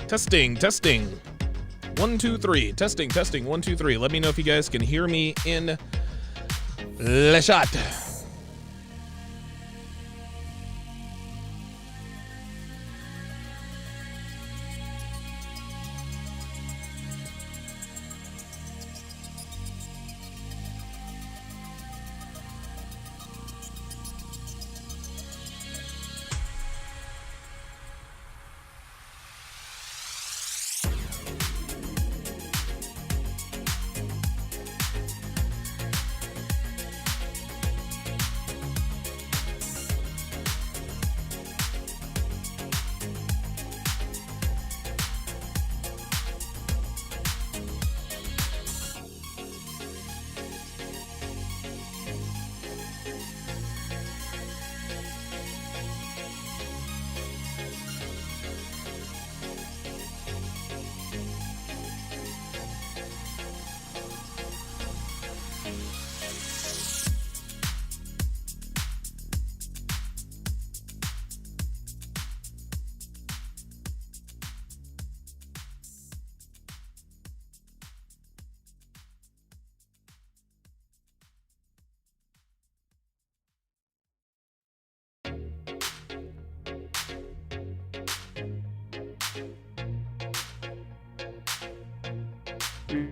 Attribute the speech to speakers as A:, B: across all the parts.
A: Testing, testing. 1, 2, 3. Testing, testing. 1, 2, 3. Let me know if you guys can hear me in Le Chat.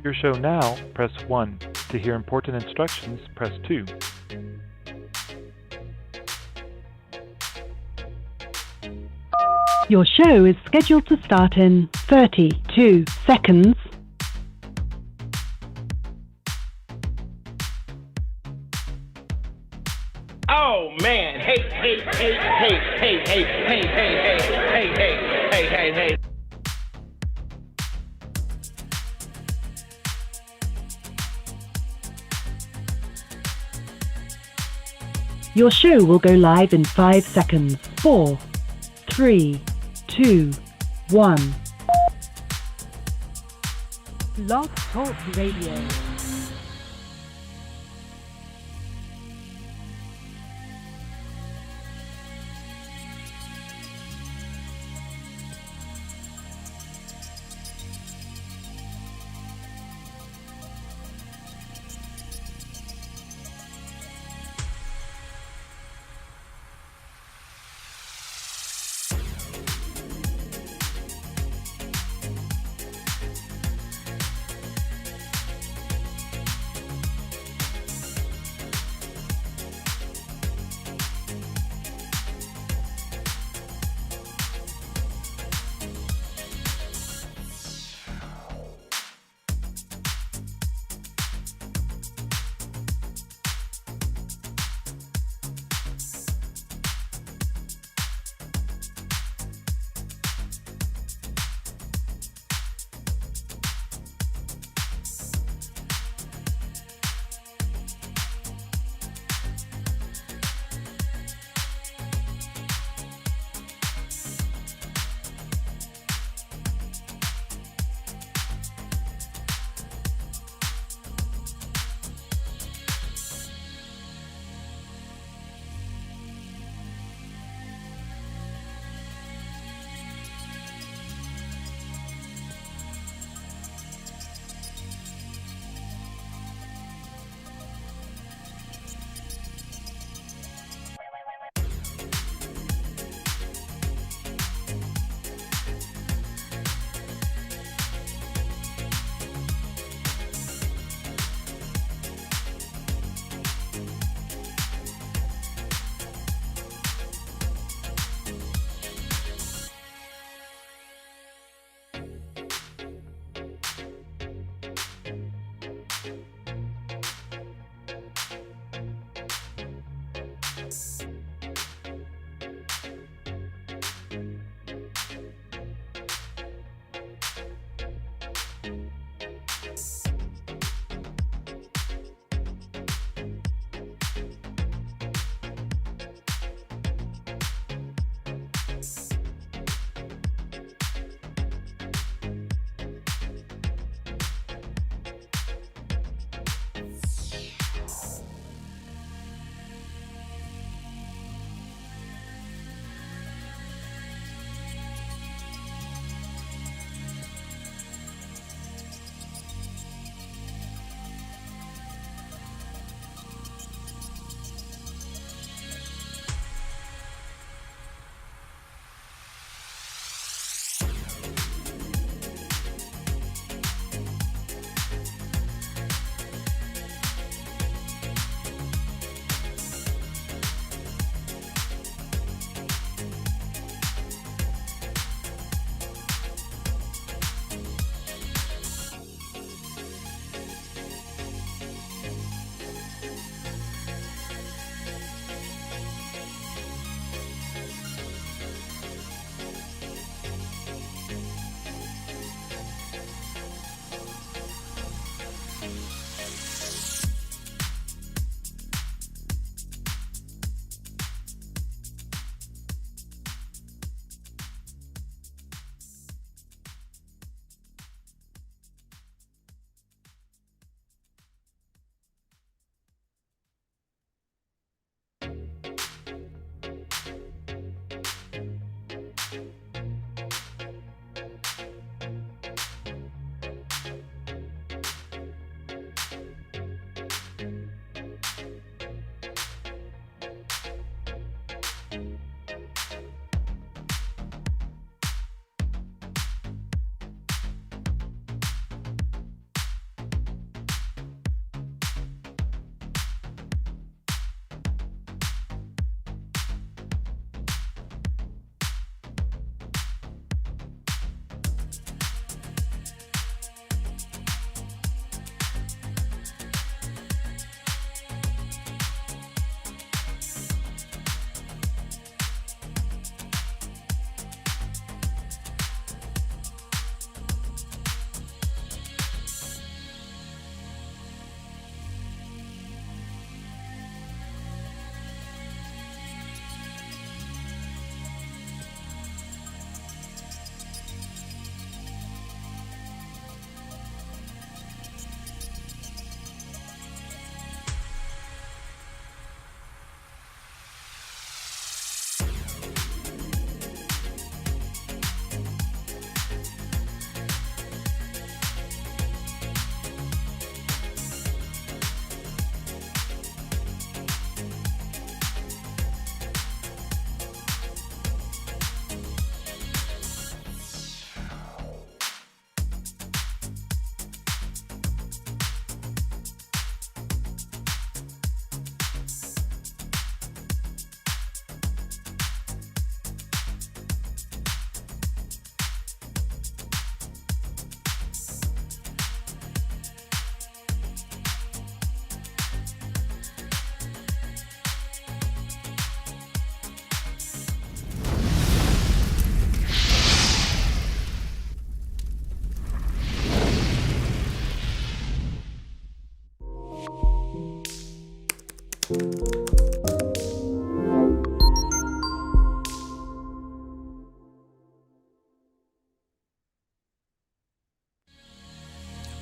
B: Your show now, press 1. To hear important instructions, press 2.
C: Your show is scheduled to start in 32 seconds.
D: Oh man, hey.
C: Your show will go live in 5 seconds. 4, 3, 2, 1. Blog Talk Radio.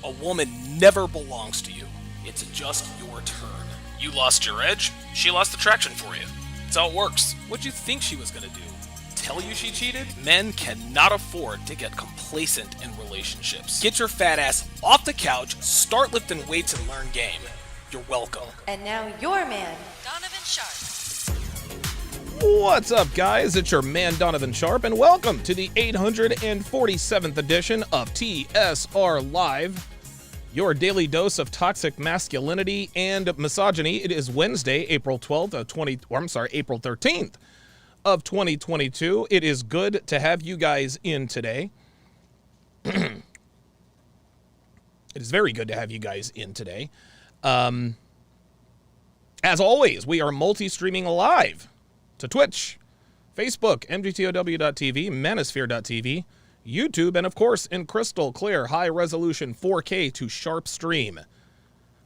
A: A woman never belongs to you. It's just your turn. You lost your edge, she lost attraction for you. That's how it works. What'd you think she was gonna do? Tell you she cheated? Men cannot afford to get complacent in relationships. Get your fat ass off the couch, start lifting weights, and learn game. You're welcome.
E: And now your man,
F: Donovan Sharpe.
A: What's up, guys? It's your man, Donovan Sharpe, and welcome to the 847th edition of TSR Live, your daily dose of toxic masculinity and misogyny. It is Wednesday, April 13th of 2022. It is good to have you guys in today. It is very good to have you guys in today. As always, we are multi-streaming live to Twitch, Facebook, mgtow.tv, manosphere.tv, YouTube, and of course in crystal clear high-resolution 4K to Sharpe Stream,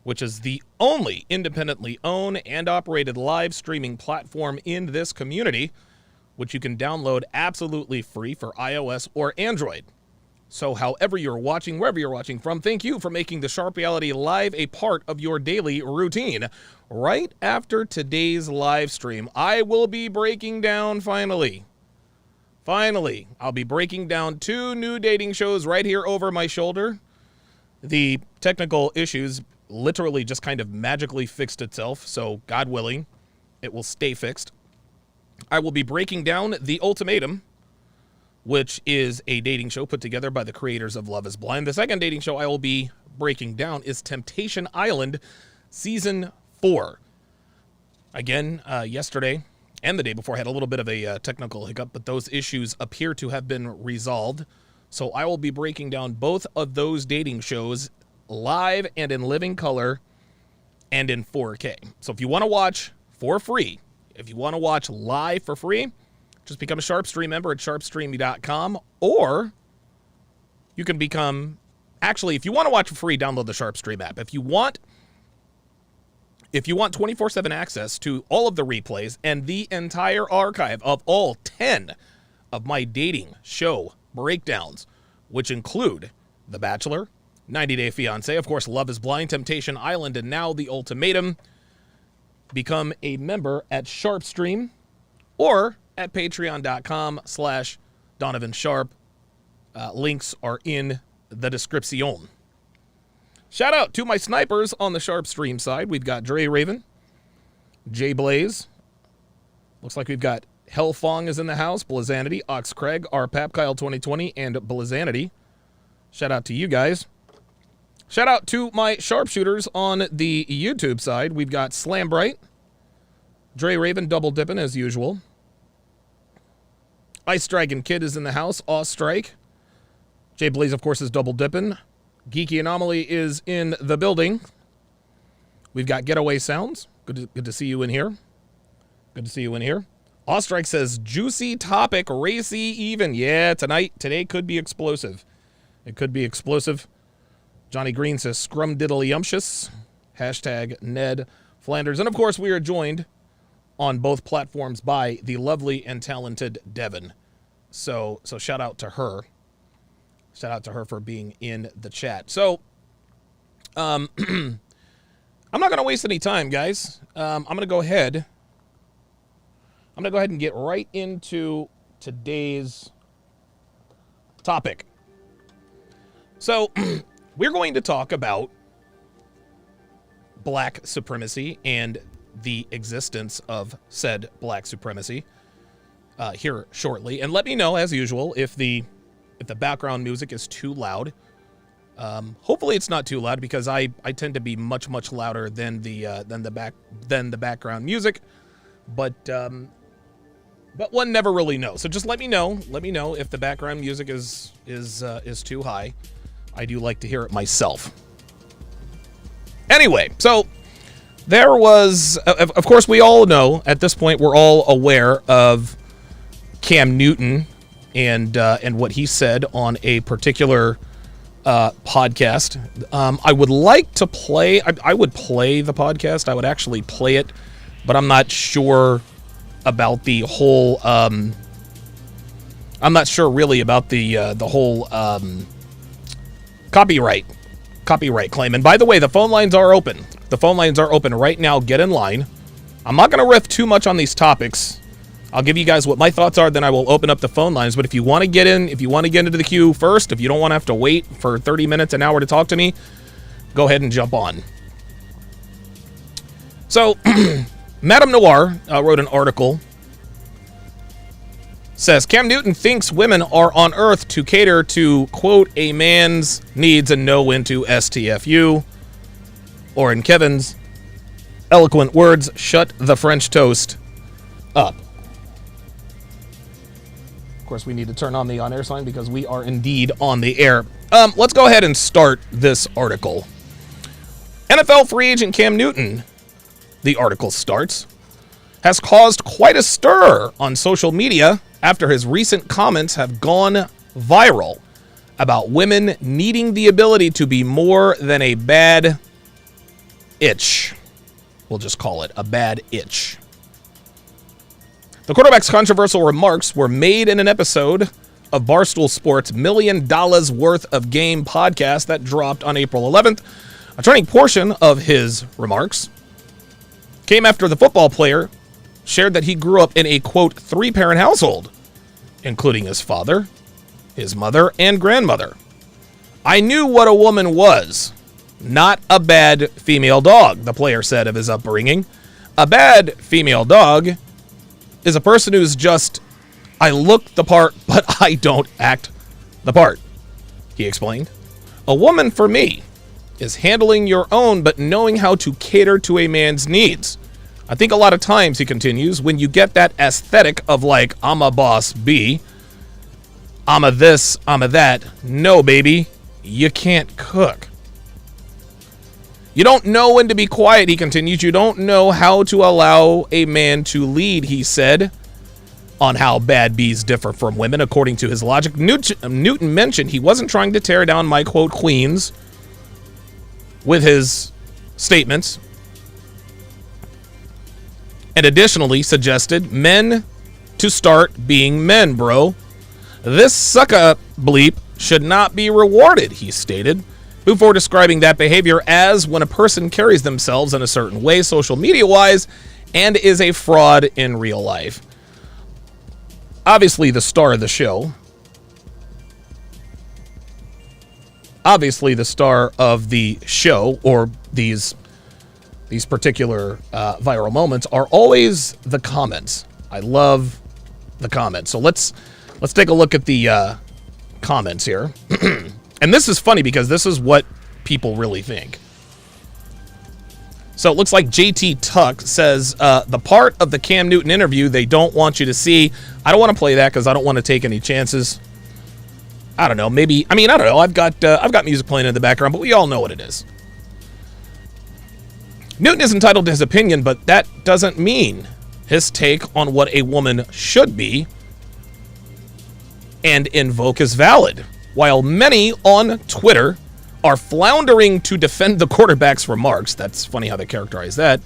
A: which is the only independently owned and operated live streaming platform in this community, which you can download absolutely free for iOS or Android. So however you're watching, wherever you're watching from, thank you for making the Sharpe Reality Live a part of your daily routine. Right after today's live stream, I will be breaking down finally, I'll be breaking down 2 new dating shows right here over my shoulder. The technical issues literally just kind of magically fixed itself, so God willing, it will stay fixed. I will be breaking down The Ultimatum, which is a dating show put together by the creators of Love is Blind. The second dating show I will be breaking down is Temptation Island Season 4. Again, yesterday and the day before I had a little bit of a technical hiccup, but those issues appear to have been resolved. So I will be breaking down both of those dating shows live and in living color and in 4K. So if you want to watch for free, if you want to watch live for free, just become a Sharpe Stream member at sharpestream.com, or you can become, actually, if you want to watch for free, download the Sharpe Stream app. If you want 24/7 access to all of the replays and the entire archive of all 10 of my dating show breakdowns, which include The Bachelor, 90 Day Fiancé, of course, Love is Blind, Temptation Island, and now The Ultimatum, become a member at Sharpe Stream or at patreon.com/Donovan Sharpe. Links are in the description. Shout out to my snipers on the Sharpe Stream side. We've got Dre Raven, Jay Blaze. Looks like we've got Hellfong is in the house, Blazanity, Ox Craig, RPAP, Kyle 2020, and Blazanity. Shout out to you guys. Shout out to my sharpshooters on the YouTube side. We've got Slam Bright, Dre Raven double dipping as usual. Ice Dragon Kid is in the house. Oz Strike. Jay Blaze, of course, is double dipping. Geeky Anomaly is in the building. We've got Getaway Sounds. Good to see you in here. Good to see you in here. Oz Strike says, juicy topic, racy even. Yeah, today could be explosive. It could be explosive. Johnny Green says, scrum diddlyumptious. Hashtag Ned Flanders. And, of course, we are joined on both platforms by the lovely and talented Devin. So shout out to her. Shout out to her for being in the chat. So, I'm not going to waste any time, guys. I'm going to go ahead and get right into today's topic. So, we're going to talk about black supremacy and the existence of said black supremacy here shortly. And let me know, as usual, if the background music is too loud. Hopefully it's not too loud, because I tend to be much louder than the background music. But one never really knows. So just let me know. Let me know if the background music is too high. I do like to hear it myself. Anyway, so there was, of course, we all know at this point, we're all aware of Cam Newton and what he said on a particular podcast. I would like to play. I would play the podcast. I would actually play it, but I'm not sure about the whole. I'm not sure really about the whole copyright copyright claim. And by the way, the phone lines are open. The phone lines are open right now. Get in line. I'm not going to riff too much on these topics. I'll give you guys what my thoughts are, then I will open up the phone lines. But if you want to get in, if you want to get into the queue first, if you don't want to have to wait for 30 minutes, an hour to talk to me, go ahead and jump on. So, Madame Noir wrote an article. Says, Cam Newton thinks women are on Earth to cater to, quote, a man's needs and know when to STFU. Or in Kevin's eloquent words, shut the French toast up. Of course, we need to turn on the on-air sign because we are indeed on the air. Let's go ahead and start this article. NFL free agent Cam Newton, the article starts, has caused quite a stir on social media after his recent comments have gone viral about women needing the ability to be more than a bad itch. We'll just call it a bad itch. The quarterback's controversial remarks were made in an episode of Barstool Sports' $1 Million Worth of Game podcast that dropped on April 11th. A turning portion of his remarks came after the football player shared that he grew up in a, quote, 3-parent household, including his father, his mother, and grandmother. I knew what a woman was, not a bad female dog, the player said of his upbringing. A bad female dog is a person who's just, I look the part, but I don't act the part, he explained. A woman, for me, is handling your own, but knowing how to cater to a man's needs. I think a lot of times, he continues, when you get that aesthetic of like, I'm a boss B, I'm a this, I'm a that. No, baby, you can't cook. You don't know when to be quiet, he continues. You don't know how to allow a man to lead, he said, on how bad bees differ from women, according to his logic. Newton mentioned he wasn't trying to tear down my, quote, queens with his statements, and additionally suggested men to start being men, bro. This sucker bleep should not be rewarded, he stated, before describing that behavior as when a person carries themselves in a certain way, social media-wise, and is a fraud in real life. Obviously, the star of the show, or these particular viral moments, are always the comments. I love the comments. So let's take a look at the comments here. And this is funny because this is what people really think. So it looks like JT Tuck says, the part of the Cam Newton interview they don't want you to see. I don't want to play that because I don't want to take any chances. I don't know. Maybe, I don't know. I've got music playing in the background, but we all know what it is. Newton is entitled to his opinion, but that doesn't mean his take on what a woman should be and invoke is valid. While many on Twitter are floundering to defend the quarterback's remarks, that's funny how they characterize that,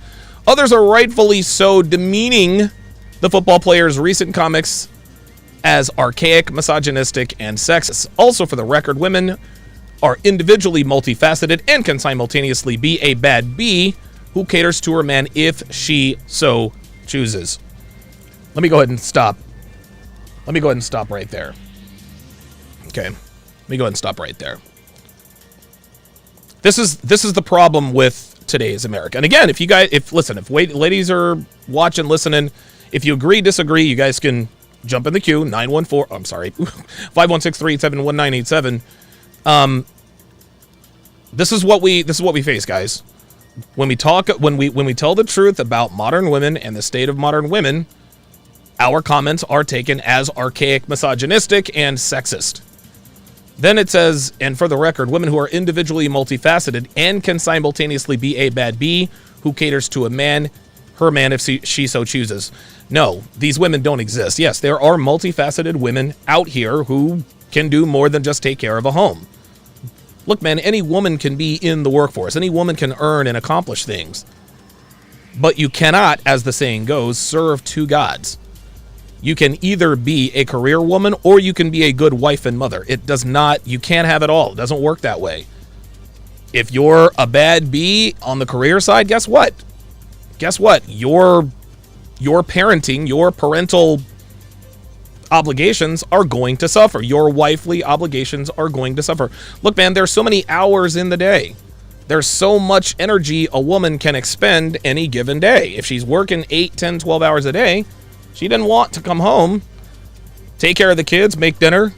A: others are rightfully so demeaning the football player's recent comments as archaic, misogynistic, and sexist. Also, for the record, women are individually multifaceted and can simultaneously be a bad bee who caters to her man if she so chooses. Let me go ahead and stop. Right there. Okay. Let me go ahead and stop right there. This is the problem with today's America. And again, if ladies are watching, listening, if you agree, disagree, you guys can jump in the queue. 516-371-1987. This is what we face, guys. When we tell the truth about modern women and the state of modern women, our comments are taken as archaic, misogynistic, and sexist. Then it says, and for the record, women who are individually multifaceted and can simultaneously be a bad bee who caters to a man, her man if she so chooses. No, these women don't exist. Yes, there are multifaceted women out here who can do more than just take care of a home. Look, man, any woman can be in the workforce. Any woman can earn and accomplish things. But you cannot, as the saying goes, serve two gods. You can either be a career woman or you can be a good wife and mother. You can't have it all. It doesn't work that way. If you're a bad bee on the career side, guess what? Your parenting, your parental obligations are going to suffer. Your wifely obligations are going to suffer. Look, man, there's so many hours in the day. There's so much energy a woman can expend any given day. If she's working 8, 10, 12 hours a day, she doesn't want to come home, take care of the kids, make dinner,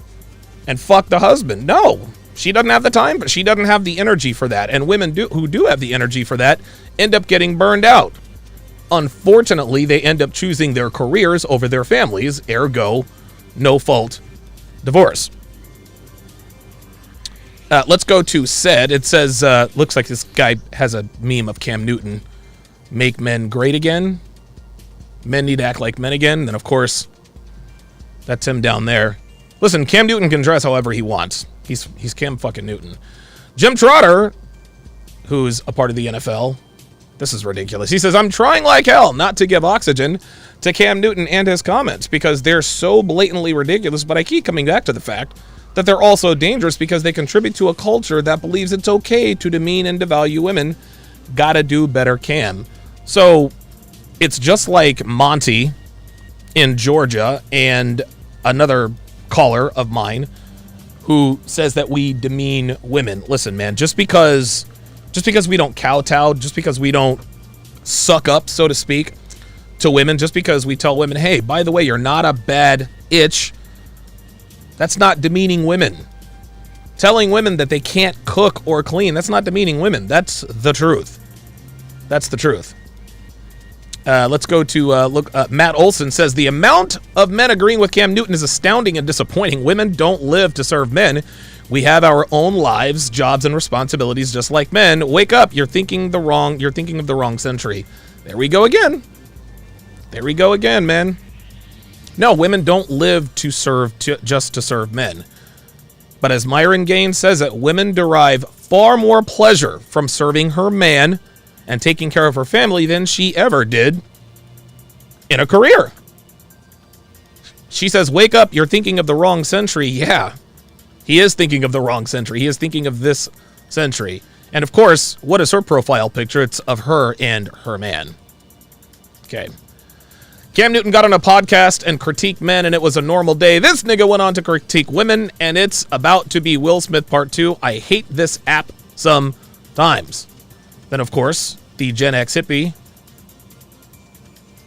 A: and fuck the husband. No, she doesn't have the time, but she doesn't have the energy for that. And women who do have the energy for that end up getting burned out. Unfortunately, they end up choosing their careers over their families, ergo, no fault divorce. Let's go to said. It says, looks like this guy has a meme of Cam Newton. Make men great again. Men need to act like men again. Then, of course, that's him down there. Listen, Cam Newton can dress however he wants. He's Cam fucking Newton. Jim Trotter, who's a part of the NFL, this is ridiculous. He says, I'm trying like hell not to give oxygen to Cam Newton and his comments because they're so blatantly ridiculous, but I keep coming back to the fact that they're also dangerous because they contribute to a culture that believes it's okay to demean and devalue women. Gotta do better, Cam. So it's just like Monty in Georgia and another caller of mine who says that we demean women. Listen, man, just because we don't kowtow, just because we don't suck up, so to speak, to women, just because we tell women, hey, by the way, you're not a bad itch, that's not demeaning women. Telling women that they can't cook or clean, that's not demeaning women. That's the truth. That's the truth. Let's go to Matt Olson says, the amount of men agreeing with Cam Newton is astounding and disappointing. Women don't live to serve men. We have our own lives, jobs, and responsibilities just like men. Wake up. You're thinking of the wrong century. There we go again. There we go again, man. No, women don't live to serve just to serve men. But as Myron Gaines says it, women derive far more pleasure from serving her man and taking care of her family than she ever did in a career. She says, wake up, you're thinking of the wrong century. Yeah, he is thinking of the wrong century. He is thinking of this century. And of course, what is her profile picture? It's of her and her man. Okay. Cam Newton got on a podcast and critiqued men, and it was a normal day. This nigga went on to critique women, and it's about to be Will Smith Part 2. I hate this app sometimes. Then, of course, the Gen X hippie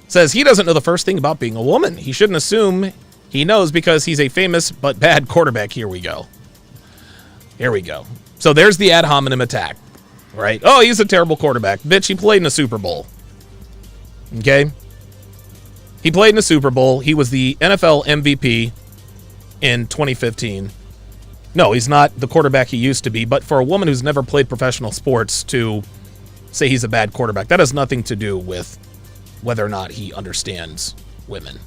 A: says he doesn't know the first thing about being a woman. He shouldn't assume he knows because he's a famous but bad quarterback. Here we go. Here we go. So there's the ad hominem attack, right? Oh, he's a terrible quarterback. Bitch, he played in a Super Bowl. Okay? He played in a Super Bowl. He was the NFL MVP in 2015. No, he's not the quarterback he used to be, but for a woman who's never played professional sports to say he's a bad quarterback, that has nothing to do with whether or not he understands women.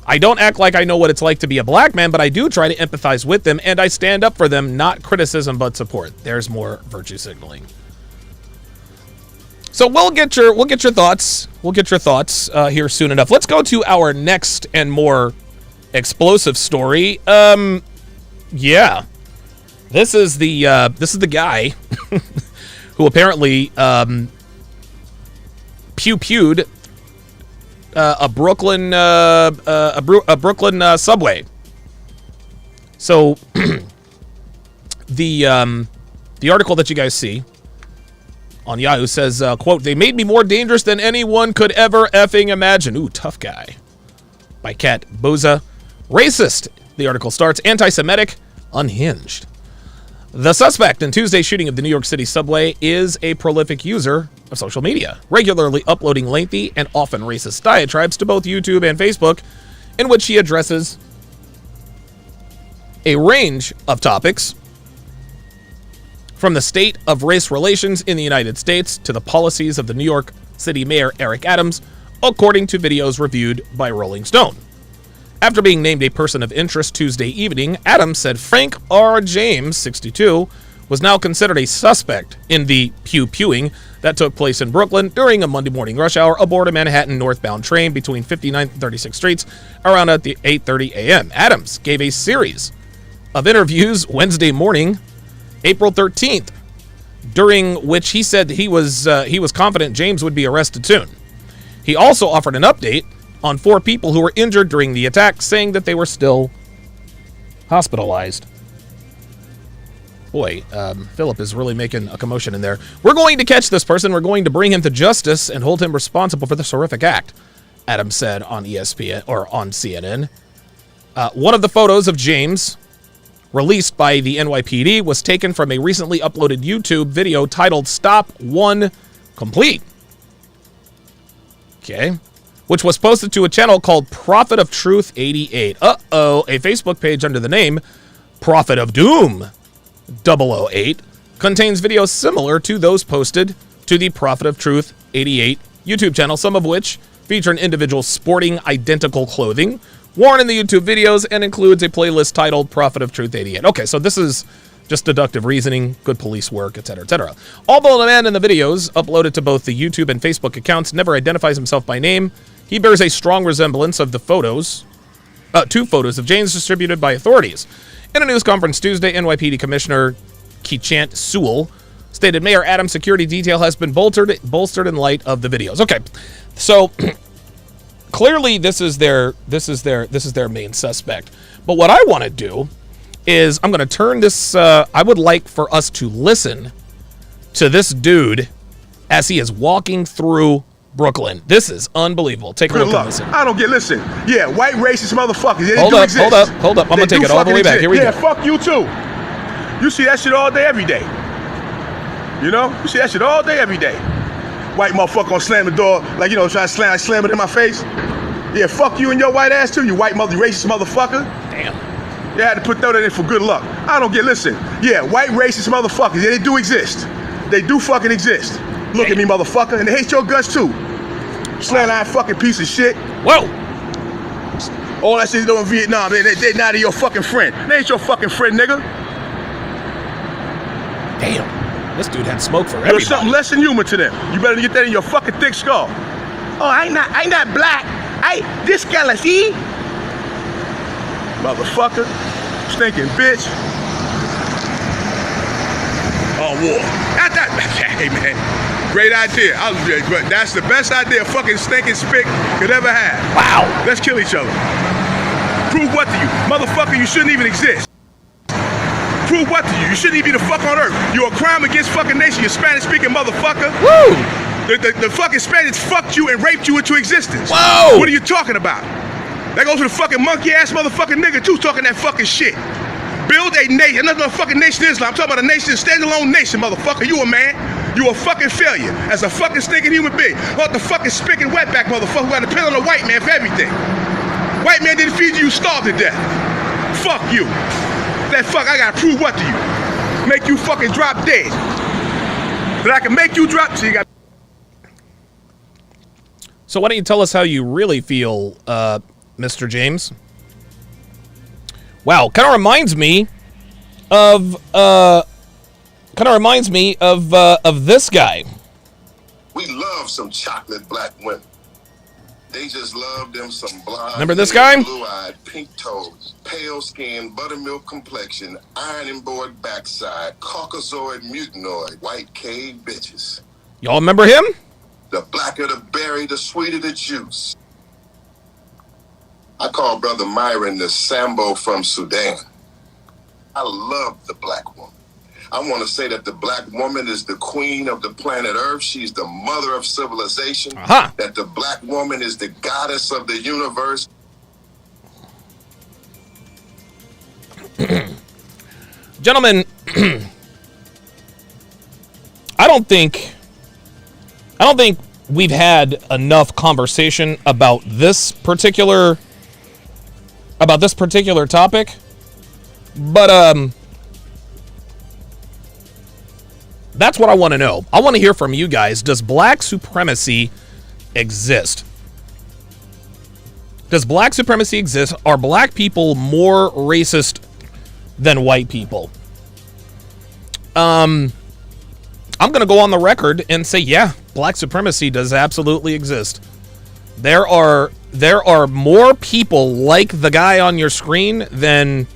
A: I don't act like I know what it's like to be a black man, but I do try to empathize with them, and I stand up for them, not criticism, but support. There's more virtue signaling. So we'll get your thoughts. We'll get your thoughts here soon enough. Let's go to our next and more explosive story. Yeah, this is the guy who apparently pew-pewed a Brooklyn subway. So the article that you guys see on Yahoo says, quote, they made me more dangerous than anyone could ever effing imagine. Ooh, tough guy. By Kat Boza. Racist, the article starts. Anti-Semitic, unhinged. The suspect in Tuesday's shooting of the New York City subway is a prolific user of social media, regularly uploading lengthy and often racist diatribes to both YouTube and Facebook, in which he addresses a range of topics, from the state of race relations in the United States to the policies of the New York City Mayor Eric Adams, according to videos reviewed by Rolling Stone. After being named a person of interest Tuesday evening, Adams said Frank R. James, 62, was now considered a suspect in the pew-pewing that took place in Brooklyn during a Monday morning rush hour aboard a Manhattan northbound train between 59th and 36th Streets around at the 8:30 a.m. Adams gave a series of interviews Wednesday morning April 13th, during which he said he was confident James would be arrested soon. He also offered an update on 4 people who were injured during the attack, saying that they were still hospitalized. Boy, Philip is really making a commotion in there. We're going to catch this person. We're going to bring him to justice and hold him responsible for this horrific act, Adams said on ESPN or on CNN. One of the photos of James, released by the NYPD, was taken from a recently uploaded YouTube video titled Stop 1 Complete. Okay. Which was posted to a channel called Prophet of Truth 88. Uh-oh, a Facebook page under the name Prophet of Doom 008 contains videos similar to those posted to the Prophet of Truth 88 YouTube channel, some of which feature an individual sporting identical clothing worn in the YouTube videos and includes a playlist titled Prophet of Truth 88. Okay, so this is just deductive reasoning, good police work, etc., etc. Although the man in the videos, uploaded to both the YouTube and Facebook accounts, never identifies himself by name, he bears a strong resemblance of the photos, 2 photos of James distributed by authorities. In a news conference Tuesday, NYPD Commissioner Keechant Sewell stated Mayor Adams' security detail has been bolstered in light of the videos. Okay, so clearly this is their main suspect. But what I want to do is I'm going to turn this. I would like for us to listen to this dude as he is walking through Brooklyn. This is unbelievable. Take a look and listen.
E: I don't get, listen. Yeah, white racist motherfuckers.
A: Hold up. I'm going to take it all the way back. Here we go.
E: Yeah, fuck you too. You see that shit all day, every day. You know? You see that shit all day, every day. White motherfucker gonna slam the door, like, you know, trying to slam it in my face. Yeah, fuck you and your white ass too, you white racist motherfucker.
A: Damn.
E: You had to put that in for good luck. I don't get, listen. Yeah, white racist motherfuckers. Yeah, they do exist. They do fucking exist. Look at me, motherfucker. And they hate your guts too. Slant-eyed fucking piece of shit.
A: Whoa!
E: All that shit you do in Vietnam, they not your fucking friend. They ain't your fucking friend, nigga.
A: Damn. This dude had smoke for everybody.
E: There's something less than human to them. You better get that in your fucking thick skull. Oh, I ain't not black. This color, see? Motherfucker. Stinking bitch. Oh, war. Hey, man. Great idea. That's the best idea a fucking stinking spick could ever have.
A: Wow.
E: Let's kill each other. Prove what to you? Motherfucker, you shouldn't even exist. Prove what to you? You shouldn't even be the fuck on earth. You're a crime against fucking nation, you Spanish-speaking motherfucker.
A: Woo!
E: The fucking Spaniards fucked you and raped you into existence.
A: Whoa!
E: What are you talking about? That goes to the fucking monkey-ass motherfucking nigga, too, talking that fucking shit. Build a nation. Another fucking nation is Islam. I'm talking about a nation, a standalone nation, motherfucker. You a man. You a fucking failure. As a fucking stinking human being. What the fucking spick and wetback motherfucker who got to depend on a white man for everything. White man didn't feed you, you starved to death. Fuck you. That fuck, I gotta prove what to you? Make you fucking drop dead. But I can make you drop, so you got.
A: So why don't you tell us how you really feel, Mr. James? Wow, kind of reminds me of this guy.
F: We love some chocolate black women. They just love them some blonde.
A: Remember this guy?
F: Blue-eyed, pink-toed, pale skin, buttermilk complexion, iron and board backside, caucasoid mutanoid, white cave bitches.
A: Y'all remember him?
F: The blacker the berry, the sweeter the juice. I call Brother Myron the Sambo from Sudan. I love the black woman. I want to say that the black woman is the queen of the planet Earth. She's the mother of civilization.
A: Uh-huh.
F: That the black woman is the goddess of the universe.
A: Gentlemen, I don't think we've had enough conversation about this particular topic, but that's what I want to know. I want to hear from you guys. Does black supremacy exist? Does black supremacy exist? Are black people more racist than white people? I'm going to go on the record and say, yeah, black supremacy does absolutely exist. There are more people like the guy on your screen than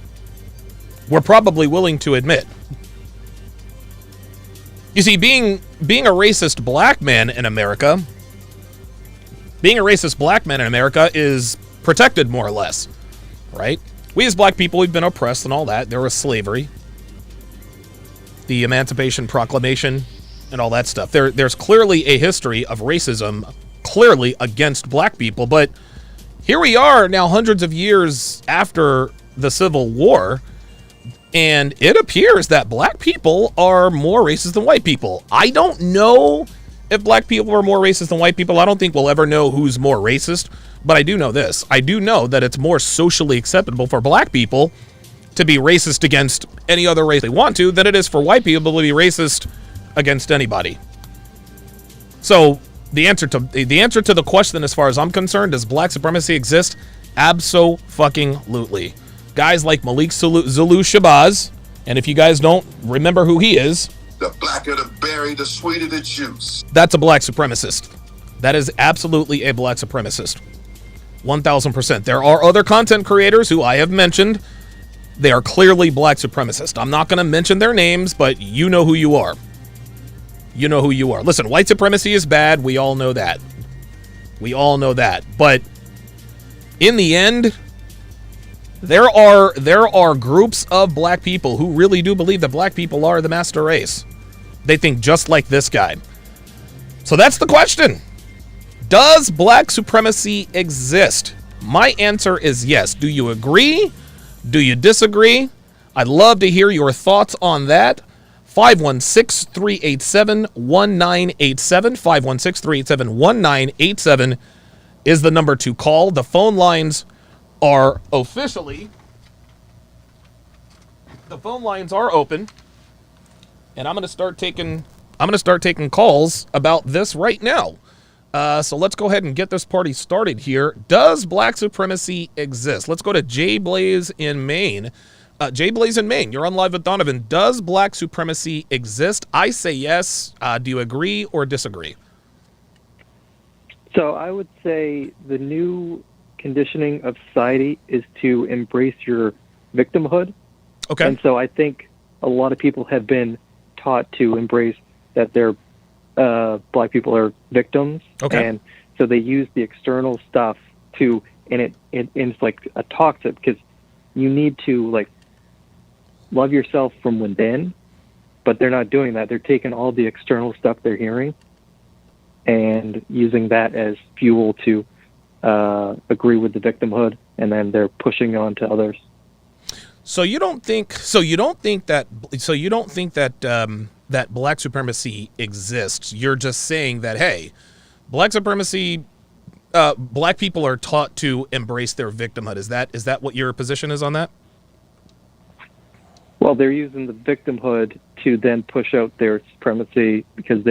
A: we're probably willing to admit. You see, being a racist black man in America, is protected more or less, right? We as black people, we've been oppressed and all that. There was slavery, the Emancipation Proclamation, and all that stuff. There's clearly a history of racism, clearly against black people, but here we are now hundreds of years after the Civil War, and it appears that black people are more racist than white people. I don't know if black people are more racist than white people. I don't think we'll ever know who's more racist, but I do know this. I do know that it's more socially acceptable for black people to be racist against any other race they want to than it is for white people to be racist against anybody. So the answer to the question, as far as I'm concerned, does black supremacy exist? Abso-fucking-lutely. Guys like Malik Zulu Shabazz, and if you guys don't remember who he is,
F: the blacker the berry, the sweeter the juice.
A: That's a black supremacist. That is absolutely a black supremacist. 1,000%. There are other content creators who I have mentioned. They are clearly black supremacists. I'm not going to mention their names, but you know who you are. You know who you are. Listen, white supremacy is bad. We all know that. We all know that. But in the end, there are groups of black people who really do believe that black people are the master race. They think just like this guy. So that's the question. Does black supremacy exist? My answer is yes. Do you agree? Do you disagree? I'd love to hear your thoughts on that. 516-387-1987. 516-387-1987 is the number to call. The phone lines are officially... The phone lines are open. And I'm going to start taking calls about this right now. So let's go ahead and get this party started here. Does black supremacy exist? Let's go to Jay Blaze in Maine. Jay Blaze in Maine, you're on Live with Donovan. Does black supremacy exist? I say yes. Do you agree or disagree?
G: So I would say the new conditioning of society is to embrace your victimhood.
A: Okay.
G: And so I think a lot of people have been taught to embrace that they're black people are victims.
A: Okay.
G: And so they use the external stuff to, and it's like a toxic, because you need to like love yourself from within, but they're not doing that. They're taking all the external stuff they're hearing and using that as fuel to agree with the victimhood, and then they're pushing on to others.
A: So you don't think that that black supremacy exists. You're just saying that, hey, black supremacy, black people are taught to embrace their victimhood. Is that what your position is on that?
G: Well, they're using the victimhood to then push out their supremacy, because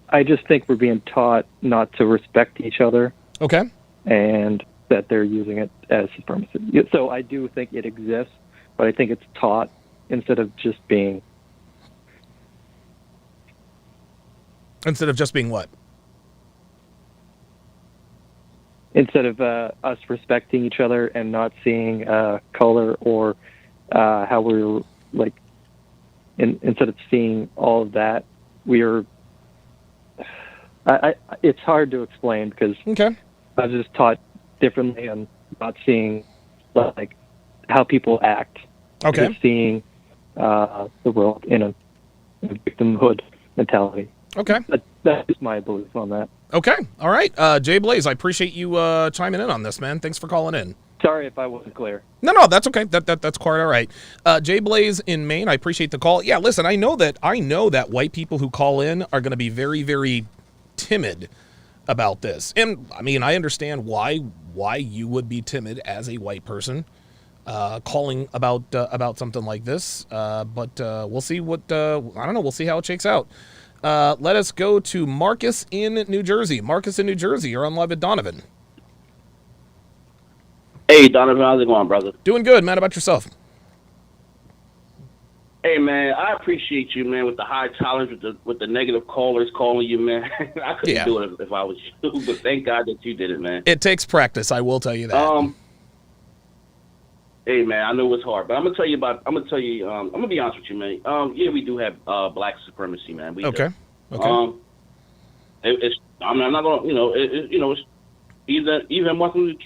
G: I just think we're being taught not to respect each other.
A: Okay.
G: And that they're using it as supremacy. So I do think it exists, but I think it's taught instead of just being...
A: Instead of just being what?
G: Instead of us respecting each other and not seeing color or how we're like, instead of seeing all of that, we are. It's hard to explain because
A: okay.
G: I was just taught differently and not seeing like how people act.
A: Okay.
G: Just seeing the world in a victimhood mentality.
A: Okay.
G: That's just my belief on that.
A: Okay. All right. Jay Blaze, I appreciate you chiming in on this, man. Thanks for calling in.
G: Sorry if I wasn't clear.
A: No, that's okay. That's quite all right. Jay Blaze in Maine, I appreciate the call. Yeah, listen, I know that white people who call in are going to be very, very timid about this. And I mean, I understand why you would be timid as a white person calling about something like this. But we'll see what I don't know. We'll see how it shakes out. Let us go to Marcus in New Jersey. Marcus in New Jersey, you're on Live with Donovan.
H: Hey, Donovan, how's it going, brother?
A: Doing good, man. How about yourself?
H: Hey, man, I appreciate you, man, with the high tolerance, with the negative callers calling you, man. I couldn't do it if I was you, but thank God that you did it, man.
A: It takes practice, I will tell you that.
H: Hey man, I know it's hard, but I'm gonna tell you. I'm gonna be honest with you, man. Yeah, we do have black supremacy, man. We
A: Okay.
H: do.
A: Okay.
H: I'm not gonna, it's even Martin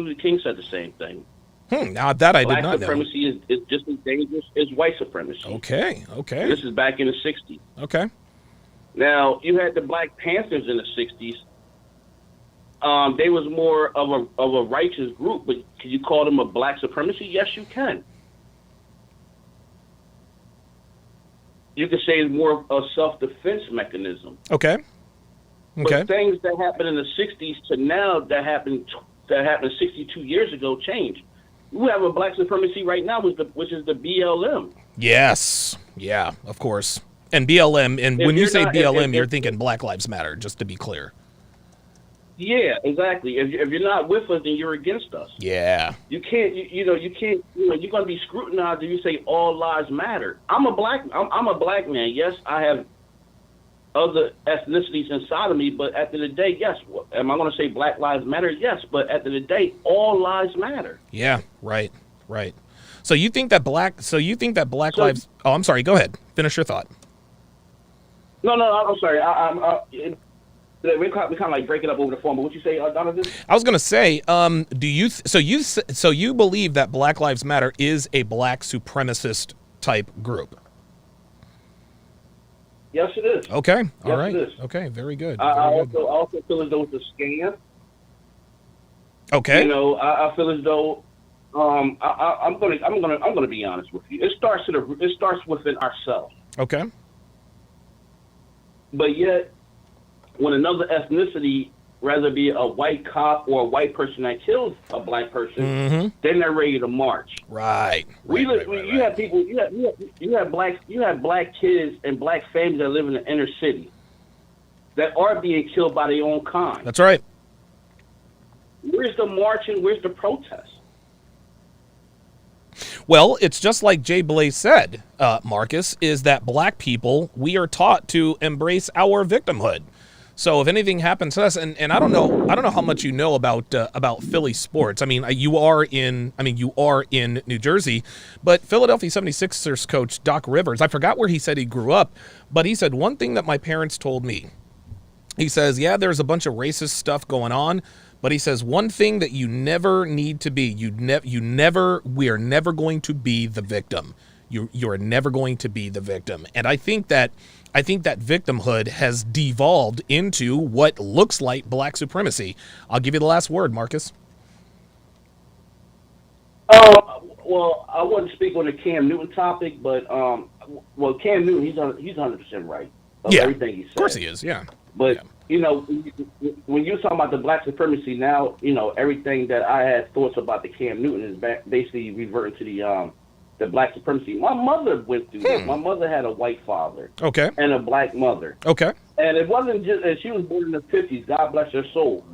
H: Luther King said the same thing.
A: Now that I did
H: Black
A: not know.
H: supremacy is just as dangerous as white supremacy.
A: Okay. Okay.
H: This is back in the '60s.
A: Okay.
H: Now you had the Black Panthers in the '60s. They was more of a righteous group, but can you call them a black supremacy? Yes, you can. You could say it's more of a self-defense mechanism.
A: Okay. Okay.
H: But things that happened in the '60s to now that happened 62 years ago changed. We have a black supremacy right now, which is the BLM.
A: Yes. Yeah, of course. And BLM, and when you say BLM, you're thinking Black Lives Matter, just to be clear.
H: Yeah, exactly. If you're not with us, then you're against us.
A: Yeah.
H: You can't. You can't. You're going to be scrutinized if you say all lives matter. I'm a black man. Yes, I have other ethnicities inside of me, but at the end of the day, yes. Am I going to say Black Lives Matter? Yes, but at the end of the day, all lives matter.
A: Yeah. Right. Right. So you think that Black Lives? Oh, I'm sorry. Go ahead. Finish your thought.
H: No, I'm sorry. We kind of like break it up over the phone. But what you say, Donovan?
A: I was going to say, so you believe that Black Lives Matter is a black supremacist type group?
H: Yes, it is.
A: Okay. All
H: yes,
A: right.
H: It is.
A: Okay. Very good.
H: I
A: Very good.
H: also feel as though it's a scam.
A: Okay.
H: I feel as though I'm gonna be honest with you. It starts within ourselves.
A: Okay.
H: But yet, when another ethnicity, rather be a white cop or a white person that kills a black person, then they're ready to march.
A: Right.
H: You have people. You have black kids and black families that live in the inner city that are being killed by their own kind.
A: That's right.
H: Where's the marching? Where's the protest?
A: Well, it's just like Jay Blaze said, Marcus, is that black people, we are taught to embrace our victimhood. So if anything happens to us, and I don't know how much you know about Philly sports. I mean, you are in New Jersey, but Philadelphia 76ers coach Doc Rivers, I forgot where he said he grew up, but he said one thing that my parents told me. He says, yeah, there's a bunch of racist stuff going on, but he says one thing that you never need to be, we are never going to be the victim. You are never going to be the victim. And I think that victimhood has devolved into what looks like black supremacy. I'll give you the last word, Marcus.
H: Well, I wouldn't speak on the Cam Newton topic, but Cam Newton, he's 100% right. Everything he said.
A: Of course he is. Yeah.
H: But when you're talking about the black supremacy now, everything that I had thoughts about the Cam Newton is basically reverting to the black supremacy. My mother went through this. My mother had a white father.
A: Okay.
H: And a black mother.
A: Okay.
H: And it wasn't just, and she was born in the 50s. God bless her soul.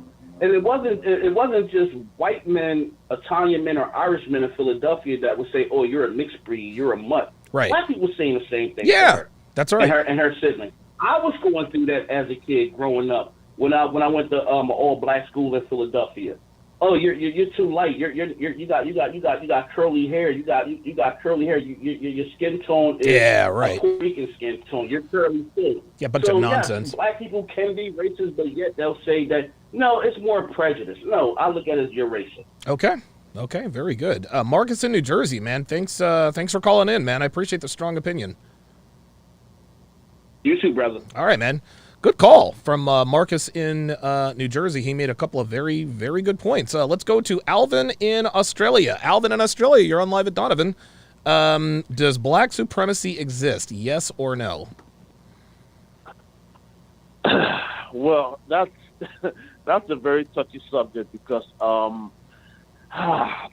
H: And it wasn't just white men, Italian men, or Irish men in Philadelphia that would say, "Oh, you're a mixed breed, you're a mutt."
A: Right.
H: Black people saying the same thing.
A: Yeah,
H: to her,
A: that's right.
H: And her siblings. I was going through that as a kid growing up when I went to an all black school in Philadelphia. Oh, you're too light. You got curly hair. You got curly hair. Your skin tone is a Puerto Rican skin tone. You're curly too.
A: Yeah, bunch of nonsense.
H: Yes, black people can be racist, but yet they'll say that no, it's more prejudice. No, I look at it as you're racist.
A: Okay, very good. Marcus in New Jersey, man. Thanks for calling in, man. I appreciate the strong opinion.
H: You too, brother. All
A: right, man. Good call from Marcus in New Jersey. He made a couple of very, very good points. Let's go to Alvin in Australia. Alvin in Australia, you're on Live at Donovan. Does black supremacy exist? Yes or no?
I: Well, that's a very touchy subject because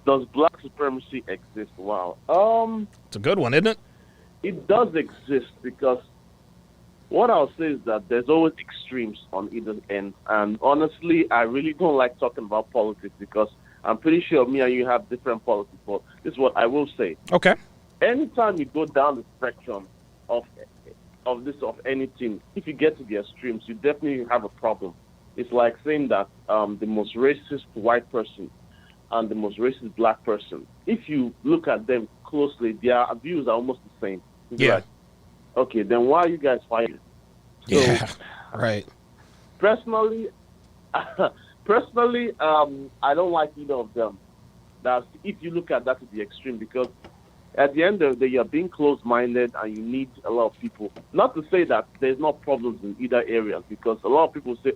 I: does black supremacy exist? Wow.
A: It's a good one, isn't it?
I: It does exist because what I'll say is that there's always extremes on either end. And honestly, I really don't like talking about politics because I'm pretty sure me and you have different politics. But this is what I will say.
A: Okay.
I: Anytime you go down the spectrum of anything, if you get to the extremes, you definitely have a problem. It's like saying that the most racist white person and the most racist black person, if you look at them closely, their views are almost the same.
A: Yeah.
I: Like, okay, then why are you guys fighting? So,
A: Yeah. Right.
I: Personally, I don't like either of them. That's if you look at that to the extreme, because at the end of the day, you're being closed-minded and you need a lot of people. Not to say that there's no problems in either areas, because a lot of people say,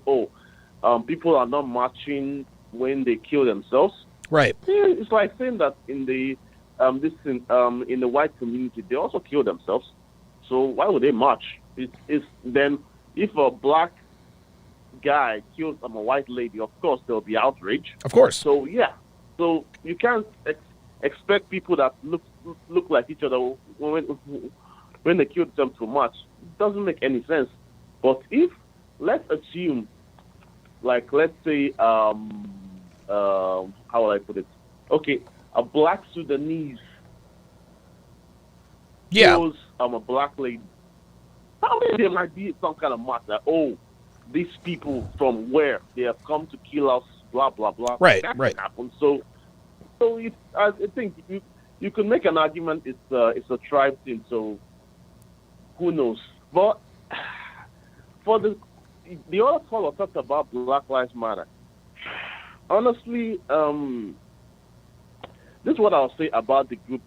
I: people are not marching when they kill themselves.
A: Right.
I: Yeah, it's like saying that in the in the white community, they also kill themselves. So why would they march? It's then if a black guy kills a white lady, of course there will be outrage.
A: Of course.
I: So yeah, so you can't expect people that look like each other when they kill them to march. It doesn't make any sense. But if let's assume, like let's say, how would I put it? Okay, a black Sudanese kills a black lady. How many there might be some kind of march that these people from where they have come to kill us, blah blah blah.
A: Right,
I: that
A: right.
I: can happen. So I think you can make an argument. It's a tribe thing. So who knows? But for the other caller talked about Black Lives Matter. Honestly, this is what I'll say about the group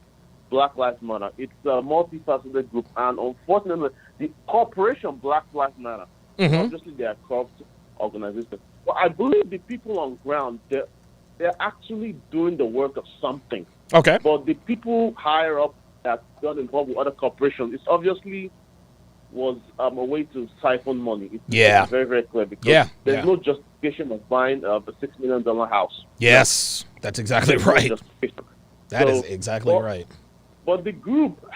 I: Black Lives Matter. It's a multifaceted group, and unfortunately, the corporation Black Lives Matter, obviously they are corrupt organizations. But I believe the people on ground, they're actually doing the work of something.
A: Okay.
I: But the people higher up that got involved with other corporations, it's obviously was a way to siphon money. It's very, very clear, because there's no justification of buying a $6 million house.
A: Yes, that's exactly right. That is exactly right.
I: But the group,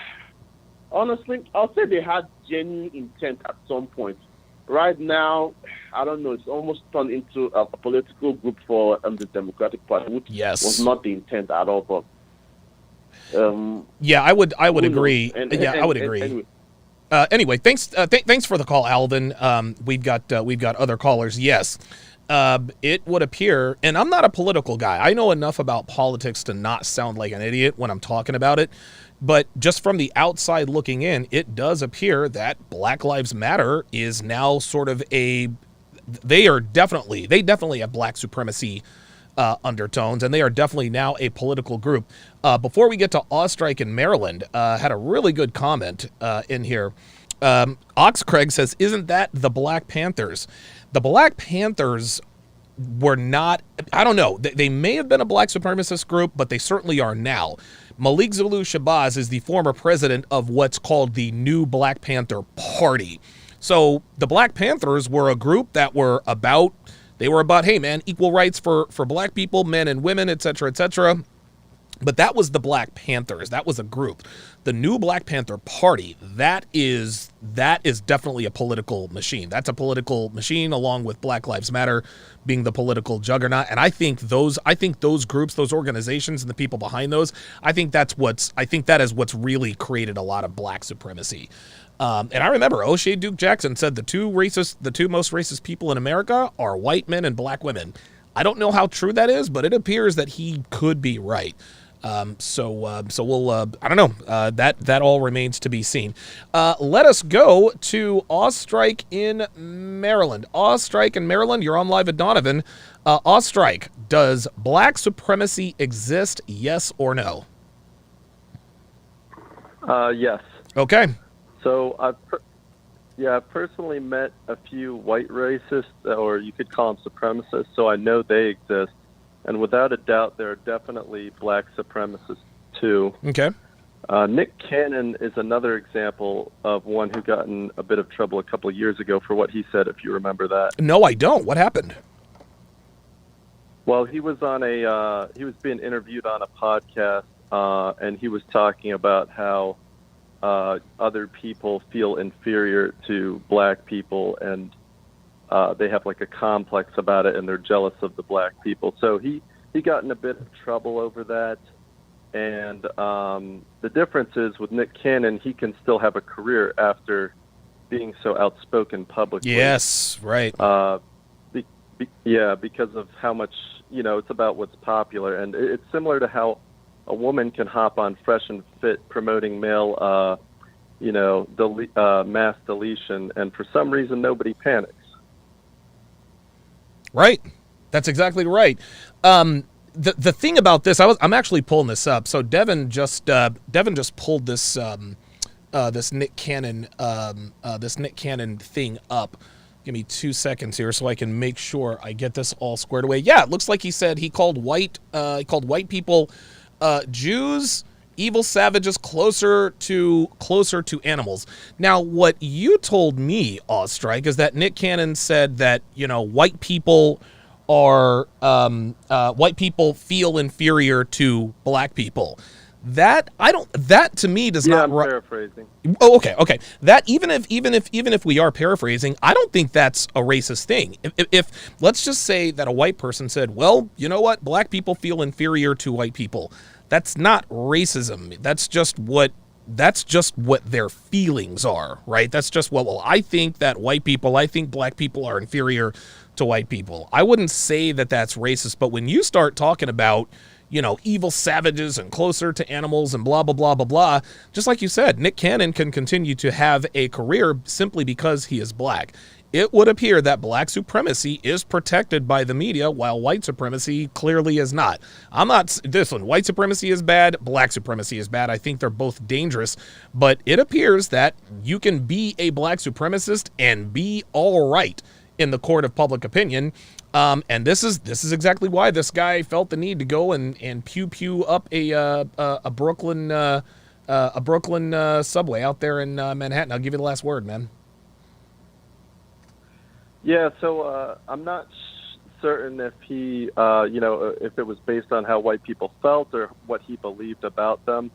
I: honestly, I'll say they had genuine intent at some point. Right now, I don't know, it's almost turned into a political group for the Democratic Party, which was not the intent at all. But
A: I would agree. I would agree. Anyway, thanks for the call, Alvin. We've got other callers. Yes. It would appear, and I'm not a political guy. I know enough about politics to not sound like an idiot when I'm talking about it. But just from the outside looking in, it does appear that Black Lives Matter is now sort of they definitely have black supremacy undertones, and they are definitely now a political group. Before we get to Ostrike in Maryland, had a really good comment in here. Ox Craig says, "Isn't that the Black Panthers?" The Black Panthers were not, I don't know, they may have been a black supremacist group, but they certainly are now. Malik Zulu Shabazz is the former president of what's called the New Black Panther Party. So the Black Panthers were a group that were about, hey man, equal rights for black people, men and women, et cetera, et cetera. But that was the Black Panthers. That was a group. The New Black Panther Party, that is definitely a political machine. That's a political machine, along with Black Lives Matter being the political juggernaut. And I think those groups, those organizations, and the people behind those, I think that is what's really created a lot of black supremacy. And I remember O'Shea Duke Jackson said the two most racist people in America are white men and black women. I don't know how true that is, but it appears that he could be right. So we'll, I don't know, that all remains to be seen. Let us go to Ostrike in Maryland. Ostrike in Maryland, you're on live at Donovan. Ostrike, does black supremacy exist, yes or no?
J: Yes.
A: Okay.
J: So I've personally met a few white racists, or you could call them supremacists, so I know they exist. And without a doubt, there are definitely black supremacists, too.
A: Okay.
J: Nick Cannon is another example of one who got in a bit of trouble a couple of years ago for what he said, if you remember that.
A: No, I don't. What happened?
J: Well, he was he was being interviewed on a podcast, and he was talking about how other people feel inferior to black people, and they have like a complex about it, and they're jealous of the black people. So he got in a bit of trouble over that. And the difference is with Nick Cannon, he can still have a career after being so outspoken publicly.
A: Yes, right.
J: Because of how much it's about what's popular. And it's similar to how a woman can hop on Fresh and Fit promoting male, mass deletion, and for some reason nobody panics.
A: Right. That's exactly right. The thing about this, I'm actually pulling this up. So Devin just pulled this this Nick Cannon thing up. Give me 2 seconds here so I can make sure I get this all squared away. Yeah, it looks like he said he called white people Jews, evil savages, closer to animals. Now, what you told me, Ostrike, is that Nick Cannon said that white people feel inferior to black people. That to me does not.
J: I'm paraphrasing.
A: Oh, okay. That even if we are paraphrasing, I don't think that's a racist thing. If let's just say that a white person said, well, you know what, black people feel inferior to white people. That's not racism. That's just what their feelings are, right? That's just I think that I think black people are inferior to white people. I wouldn't say that that's racist, but when you start talking about evil savages and closer to animals and blah, blah, blah, blah, blah. Just like you said, Nick Cannon can continue to have a career simply because he is black. It would appear that black supremacy is protected by the media, while white supremacy clearly is not. White supremacy is bad, black supremacy is bad. I think they're both dangerous, but it appears that you can be a black supremacist and be all right in the court of public opinion. And this is exactly why this guy felt the need to go and pew up a Brooklyn subway out there in Manhattan. I'll give you the last word, man.
J: Yeah, so I'm not certain if he, if it was based on how white people felt or what he believed about them.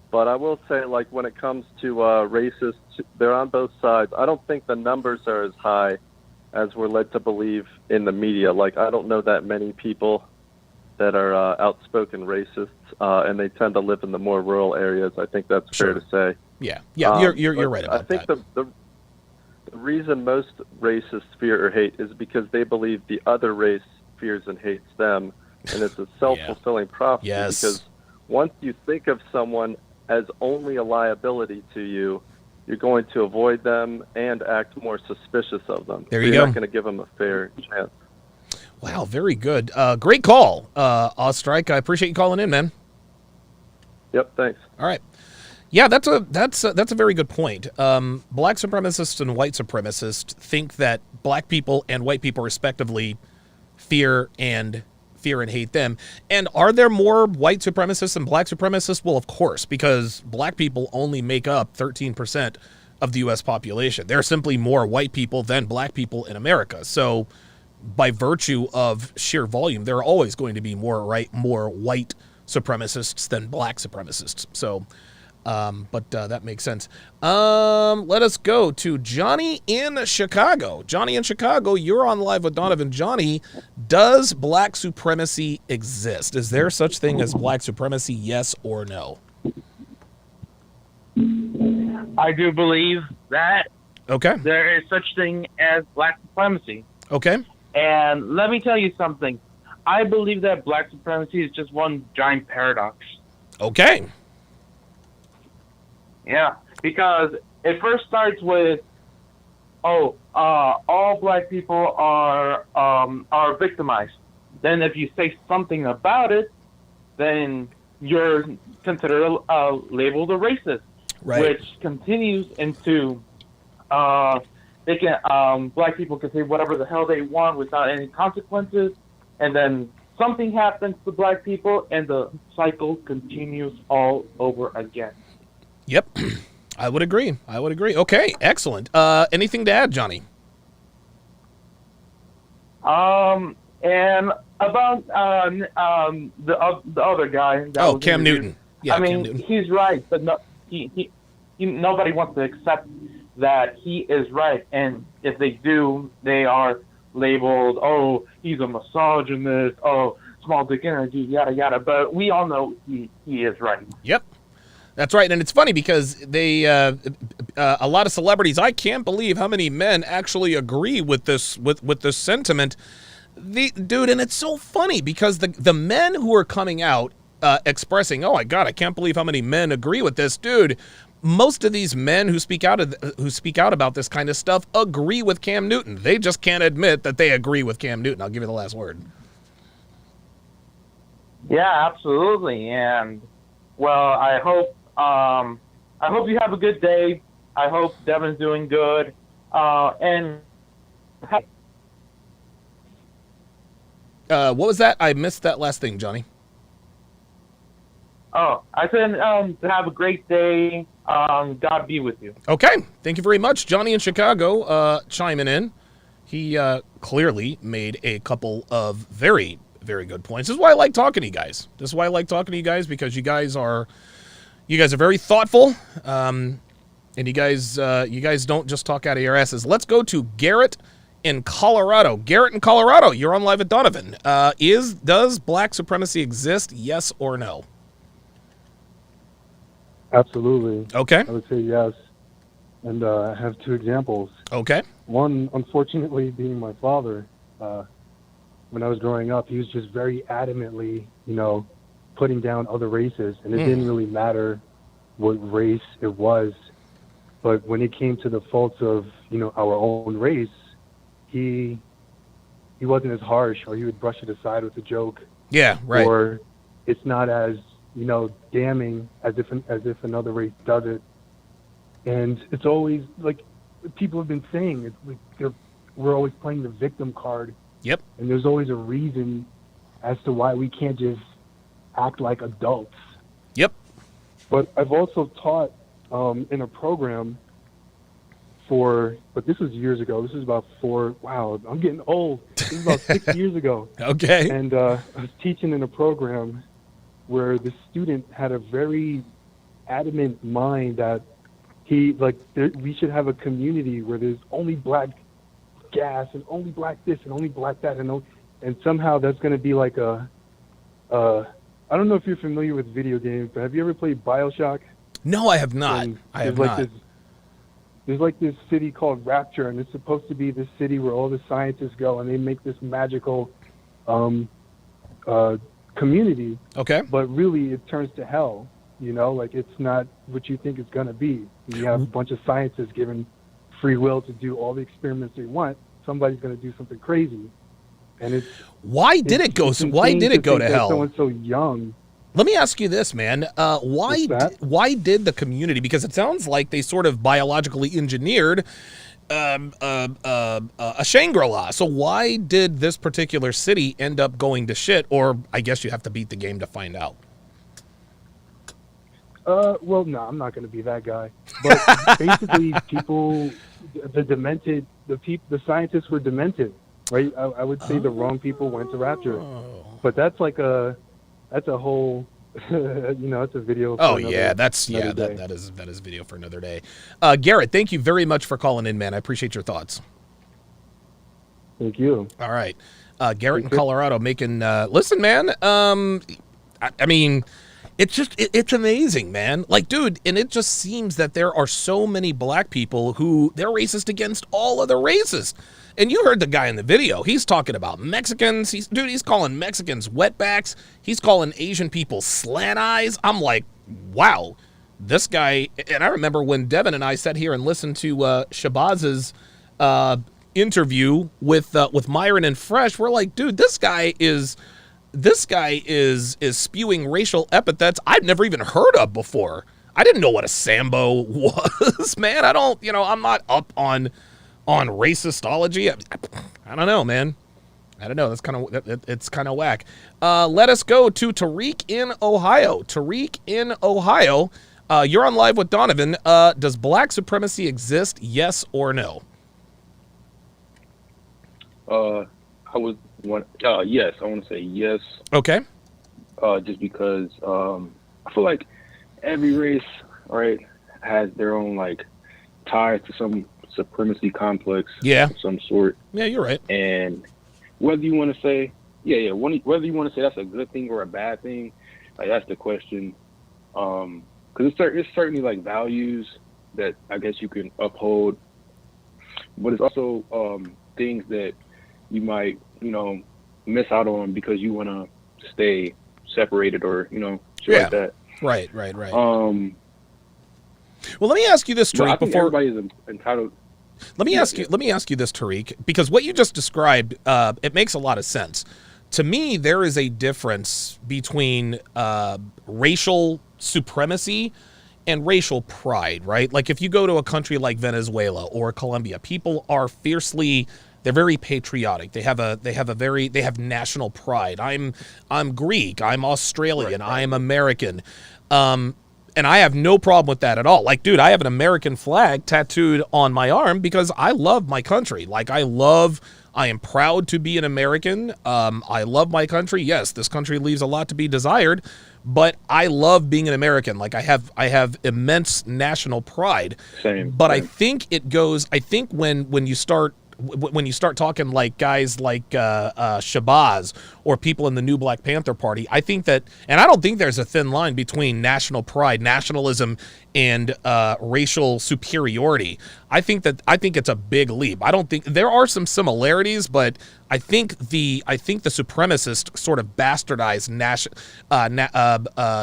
J: But I will say, when it comes to racists, they're on both sides. I don't think the numbers are as high as we're led to believe in the media. I don't know that many people that are outspoken racists, and they tend to live in the more rural areas. I think that's fair to say.
A: Yeah, you're right about that.
J: I think the reason most racists fear or hate is because they believe the other race fears and hates them, and it's a self-fulfilling prophecy.
A: Yes.
J: Because once you think of someone as only a liability to you, you're going to avoid them and act more suspicious of them.
A: There you
J: You're
A: go.
J: not going to give them a fair chance.
A: Wow, very good. Great call, Ostrike. I appreciate you calling in, man.
J: Yep, thanks.
A: All right. Yeah, that's a very good point. Black supremacists and white supremacists think that black people and white people respectively fear and hate them. And are there more white supremacists than black supremacists? Well, of course, because black people only make up 13% of the U.S. population. There are simply more white people than black people in America. So by virtue of sheer volume, there are always going to be more white supremacists than black supremacists. So that makes sense. Let us go to Johnny in Chicago. Johnny in Chicago, you're on Live with Donovan. Johnny, does black supremacy exist? Is there such thing as black supremacy, yes or no?
D: I do believe that
A: Okay.
D: there is such thing as black supremacy.
A: Okay.
D: And let me tell you something. I believe that black supremacy is just one giant paradox.
A: Okay.
D: Yeah, because it first starts with, all black people are victimized. Then if you say something about it, then you're considered labeled a racist,
A: Right.
D: which continues into black people can say whatever the hell they want without any consequences, and then something happens to black people, and the cycle continues all over again.
A: Yep. I would agree. Okay, excellent. Anything to add, Johnny?
D: And about the other guy. That
A: Cam Newton. Yeah,
D: I mean,
A: Cam Newton.
D: he's right, but no, nobody wants to accept that he is right. And if they do, they are labeled, oh, he's a misogynist, oh, small dick energy, yada, yada. But we all know he is right.
A: Yep. That's right, and it's funny because they, a lot of celebrities, I can't believe how many men actually agree with this, with this sentiment. Dude, and it's so funny because the men who are coming out expressing, oh my God, I can't believe how many men agree with this, dude. Most of these men who speak out about this kind of stuff agree with Cam Newton. They just can't admit that they agree with Cam Newton. I'll give you the last word.
D: Yeah, absolutely. And well, I hope you have a good day. I hope Devin's doing good. And
A: what was that? I missed that last thing, Johnny.
D: Oh, I said have a great day. God be with you.
A: Okay, thank you very much. Johnny in Chicago chiming in. He clearly made a couple of very, very good points. This is why I like talking to you guys. This is why I like talking to you guys, because you guys are very thoughtful, and you guys don't just talk out of your asses. Let's go to Garrett in Colorado. Garrett in Colorado, you're on Live at Donovan. Does black supremacy exist? Yes or no?
K: Absolutely.
A: Okay.
K: I would say yes. And I have two examples.
A: Okay.
K: One, unfortunately, being my father. When I was growing up, he was just very adamantly, putting down other races. And it didn't really matter what race it was. But when it came to the faults of, our own race, he wasn't as harsh, or he would brush it aside with a joke.
A: Yeah, right.
K: Or it's not as damning as if another race does it. And it's always like people have been saying, it's like we're always playing the victim card.
A: Yep.
K: And there's always a reason as to why we can't just act like adults.
A: Yep.
K: But I've also taught in a program but this was years ago. This is about wow, I'm getting old. This is about 6 years ago.
A: Okay.
K: And I was teaching in a program where the student had a very adamant mind that we should have a community where there's only black gas and only black this and only black that, and somehow that's going to be like I don't know if you're familiar with video games, but have you ever played BioShock?
A: No, I have not. I have not.
K: There's like this city called Rapture, and it's supposed to be this city where all the scientists go, and they make this magical community.
A: Okay.
K: But really, it turns to hell. Like it's not what you think it's going to be. You have a bunch of scientists given free will to do all the experiments they want. Somebody's going to do something crazy, and
A: why did it go to hell?
K: Someone so young.
A: Let me ask you this, man. Why did the community? Because it sounds like they sort of biologically engineered a Shangri-La. So why did this particular city end up going to shit? Or I guess you have to beat the game to find out.
K: Well, no, I'm not going to be that guy. But basically, the scientists were demented, right? I would say the wrong people went to Rapture. But that's a whole, it's a video.
A: That is video for another day. Garrett, thank you very much for calling in, man. I appreciate your thoughts.
K: Thank you.
A: All right. Garrett in Colorado making, listen, man, I mean, it's amazing, man. Like, dude, and it just seems that there are so many black people who they're racist against all other races. And you heard the guy in the video. He's talking about Mexicans. He's calling Mexicans wetbacks. He's calling Asian people slant eyes. I'm like, wow, this guy. And I remember when Devin and I sat here and listened to Shabazz's interview with Myron and Fresh. We're like, dude, this guy is spewing racial epithets I've never even heard of before. I didn't know what a Sambo was, man. I'm not up on racistology. I don't know, man. I don't know. It's kind of whack. Let us go to Tariq in Ohio. Tariq in Ohio, you're on Live with Donovan. Does black supremacy exist? Yes or no?
L: Yes. I want to say yes.
A: Okay.
L: Just because I feel like every race, right, has their own ties to some supremacy complex of some sort.
A: Yeah, you're right.
L: And whether you want to say whether you want to say that's a good thing or a bad thing, that's the question. Because it's certainly values that I guess you can uphold, but it's also things that you might miss out on because you want to stay separated or shit like that.
A: Right. Well, let me ask you this,
L: But I
A: Tariq.
L: think
A: Before
L: everybody is entitled.
A: let me ask you this, Tariq, because what you just described, it makes a lot of sense. To me, there is a difference between racial supremacy and racial pride, right? Like if you go to a country like Venezuela or Colombia, people are they're very patriotic. They have national pride. I'm Greek, I'm Australian, right. I'm American. And I have no problem with that at all. Like, dude, I have an American flag tattooed on my arm because I love my country. Like, I am proud to be an American. I love my country. Yes, this country leaves a lot to be desired, but I love being an American. Like, I have immense national pride.
L: Same.
A: But I think when you start talking like guys like Shabazz or people in the New Black Panther Party, I think that, and I don't think there's a thin line between national pride, nationalism, and racial superiority. I think it's a big leap. I don't think there are some similarities, but I think the supremacists sort of bastardized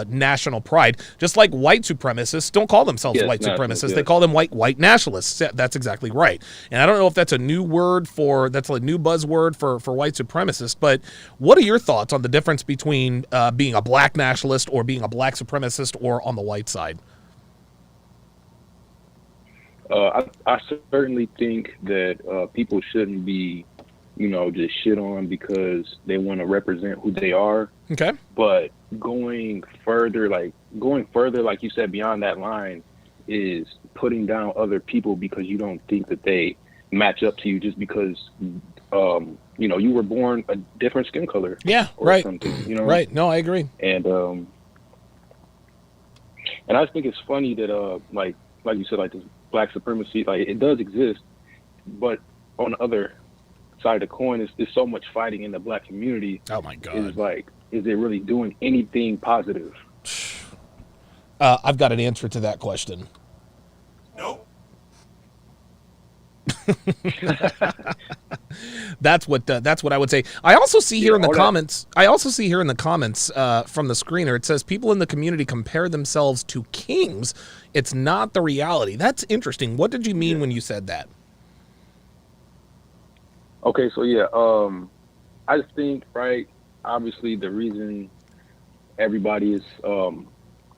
A: national pride, just like white supremacists don't call themselves white supremacists. Yes. They call them white nationalists. That's exactly right. And I don't know if that's a new buzzword for white supremacists, but what are your thoughts on the difference between being a black nationalist or being a black supremacist or on the white side?
L: I certainly think that people shouldn't be, just shit on because they want to represent who they are.
A: Okay.
L: But going further, like you said, beyond that line is putting down other people because you don't think that they match up to you just because, you were born a different skin color.
A: Yeah.
L: Or
A: right.
L: something,
A: Right. No, I agree.
L: And I just think it's funny that, like you said, like this black supremacy, like it does exist, but on the other side of the coin is so much fighting in the black community.
A: Oh my God.
L: Is it really doing anything positive?
A: I've got an answer to that question.
E: Nope.
A: That's what I would say. I also see here in the comments. I also see here in the comments from the screener. It says people in the community compare themselves to kings. It's not the reality. That's interesting. What did you mean when you said that?
L: Okay, so I just think, right, obviously the reason everybody is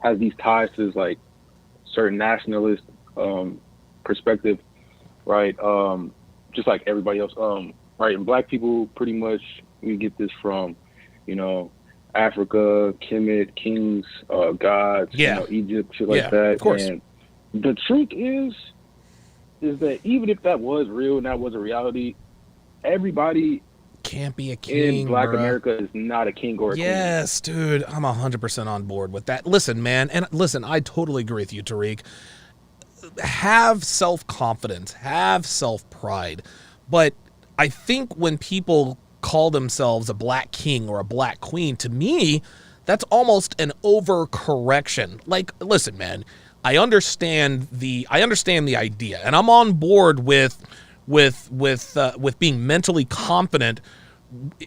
L: has these ties to like certain nationalist perspective, right? Just like everybody else, right? And black people, pretty much, we get this from, Africa, Kemet, kings, gods, Egypt, shit like that.
A: Of course.
L: And the truth is that even if that was real and that was a reality, everybody
A: can't be a king
L: in Black America is not a king or a queen.
A: Yes, dude, I'm 100% on board with that. Listen, man, I totally agree with you, Tariq. Have self-confidence, have self-pride, but I think when people call themselves a black king or a black queen, to me, that's almost an overcorrection. Like, listen, man, I understand the idea, and I'm on board with being mentally confident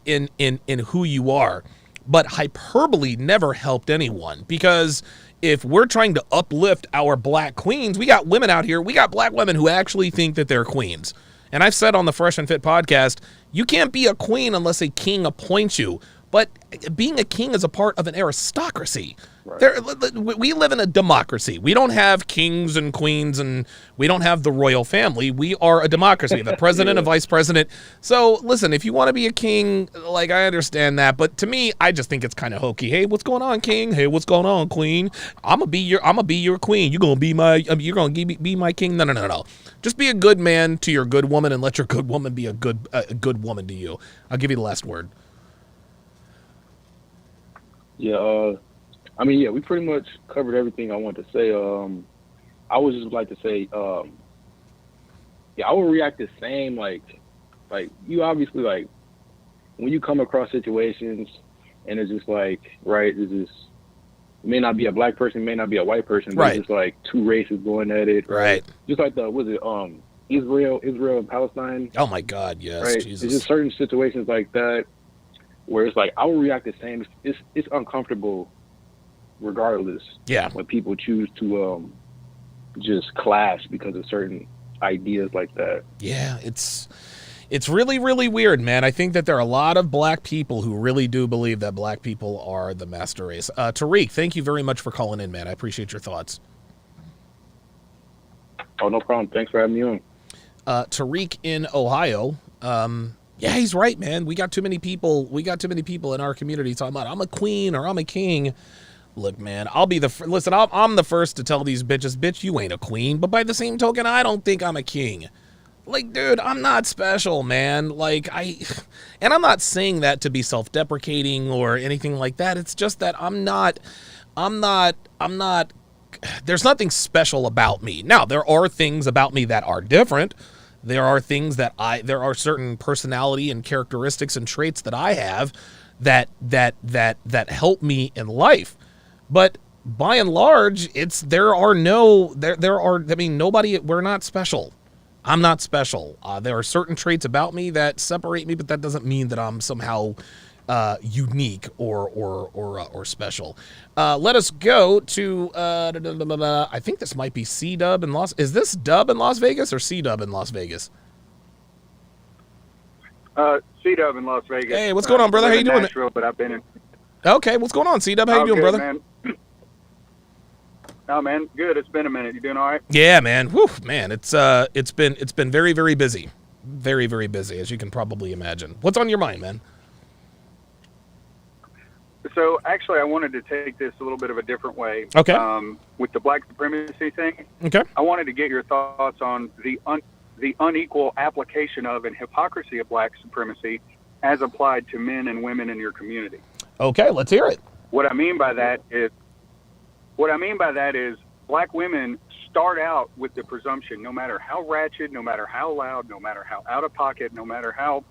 A: in who you are, but hyperbole never helped anyone, because if we're trying to uplift our black queens, we got women out here, we got black women who actually think that they're queens. And I've said on the Fresh and Fit podcast, you can't be a queen unless a king appoints you. But being a king is a part of an aristocracy. Right. We live in a democracy. We don't have kings and queens, and we don't have the royal family. We are a democracy. We have a president, a vice president. So listen, if you want to be a king, like, I understand that, but to me, I just think it's kind of hokey. Hey, what's going on, king? Hey, what's going on, queen? I'm gonna be your queen. You're gonna be my king. No. Just be a good man to your good woman, and let your good woman be a good woman to you. I'll give you the last word.
L: Yeah, we pretty much covered everything I want to say. I would just like to say, I would react the same, like you obviously, like, when you come across situations and it's just like, right, it's just, it may not be a black person, it may not be a white person, but it's just like two races going at it. Right. Just like Israel and Palestine.
A: Oh my God, yes.
L: Right.
A: Jesus.
L: It's just certain situations like that where it's like I will react the same. It's uncomfortable, regardless.
A: Yeah.
L: When people choose to just clash because of certain ideas like that.
A: Yeah, it's really, really weird, man. I think that there are a lot of black people who really do believe that black people are the master race. Tariq, thank you very much for calling in, man. I appreciate your thoughts.
L: Oh, no problem. Thanks for having me on.
A: Tariq in Ohio. Yeah, he's right, man. We got too many people in our community talking about I'm a queen or I'm a king. Look, man, I'll be listen, I'm the first to tell these bitches, bitch, you ain't a queen. But by the same token, I don't think I'm a king. Like, dude, I'm not special, man. Like, and I'm not saying that to be self-deprecating or anything like that. It's just that I'm not, there's nothing special about me. Now, there are things about me that are different. There are things there are certain personality and characteristics and traits that I have that help me in life. But by and large, we're not special. I'm not special. There are certain traits about me that separate me, but that doesn't mean that I'm somehow unique or special. Let us go to I think this might be C-Dub in Las. Is this Dub in Las Vegas or C-Dub in Las Vegas?
M: C-Dub in Las Vegas.
A: Hey, what's going on, brother? How you doing?
M: Nashville, but I've been in.
A: Okay, what's going on, C-Dub? How you doing,
M: good,
A: brother?
M: Man. Oh man, good. It's been a minute. You doing all right?
A: Yeah, man. Whew, man. It's been very, very busy. Very, very busy, as you can probably imagine. What's on your mind, man?
M: So actually, I wanted to take this a little bit of a different way.
A: Okay.
M: With the black supremacy thing.
A: Okay.
M: I wanted to get your thoughts on the unequal application of and hypocrisy of black supremacy as applied to men and women in your community.
A: Okay, let's hear it.
M: What I mean by that is black women start out with the presumption, no matter how ratchet, no matter how loud, no matter how out of pocket, no matter how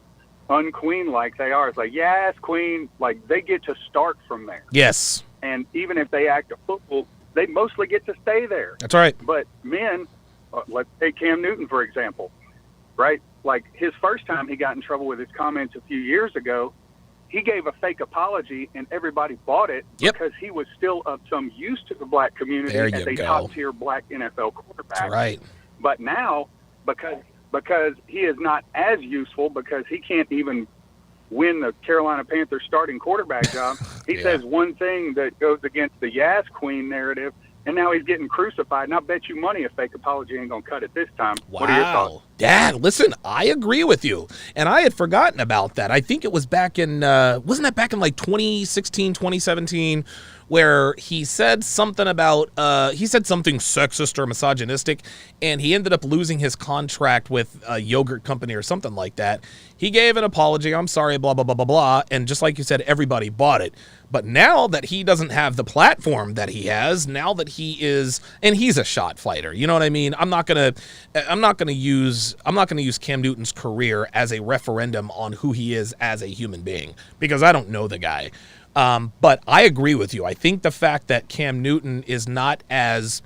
M: unqueen-like they are, it's like, yes, queen, like they get to start from there.
A: Yes.
M: And even if they act a fool, they mostly get to stay there.
A: That's right.
M: But men, let's take Cam Newton, for example, right? Like his first time he got in trouble with his comments a few years ago, he gave a fake apology and everybody bought it because he was still of some use to the black community as a top-tier black NFL quarterback.
A: That's right.
M: But now, because he is not as useful, because he can't even win the Carolina Panthers starting quarterback job, he says one thing that goes against the Yas Queen narrative, and now he's getting crucified. And I bet you money a fake apology ain't going to cut it this time.
A: Wow.
M: What are your thoughts?
A: Dad, listen, I agree with you. And I had forgotten about that. I think it was back in, wasn't that back in like 2016, 2017, where he said something about, he said something sexist or misogynistic, and he ended up losing his contract with a yogurt company or something like that. He gave an apology, I'm sorry, blah, blah, blah, blah, blah, and just like you said, everybody bought it. But now that he doesn't have the platform that he has, now that he is, and he's a shot fighter, you know what I mean? I'm not gonna use Cam Newton's career as a referendum on who he is as a human being, because I don't know the guy. But I agree with you. I think the fact that Cam Newton is not as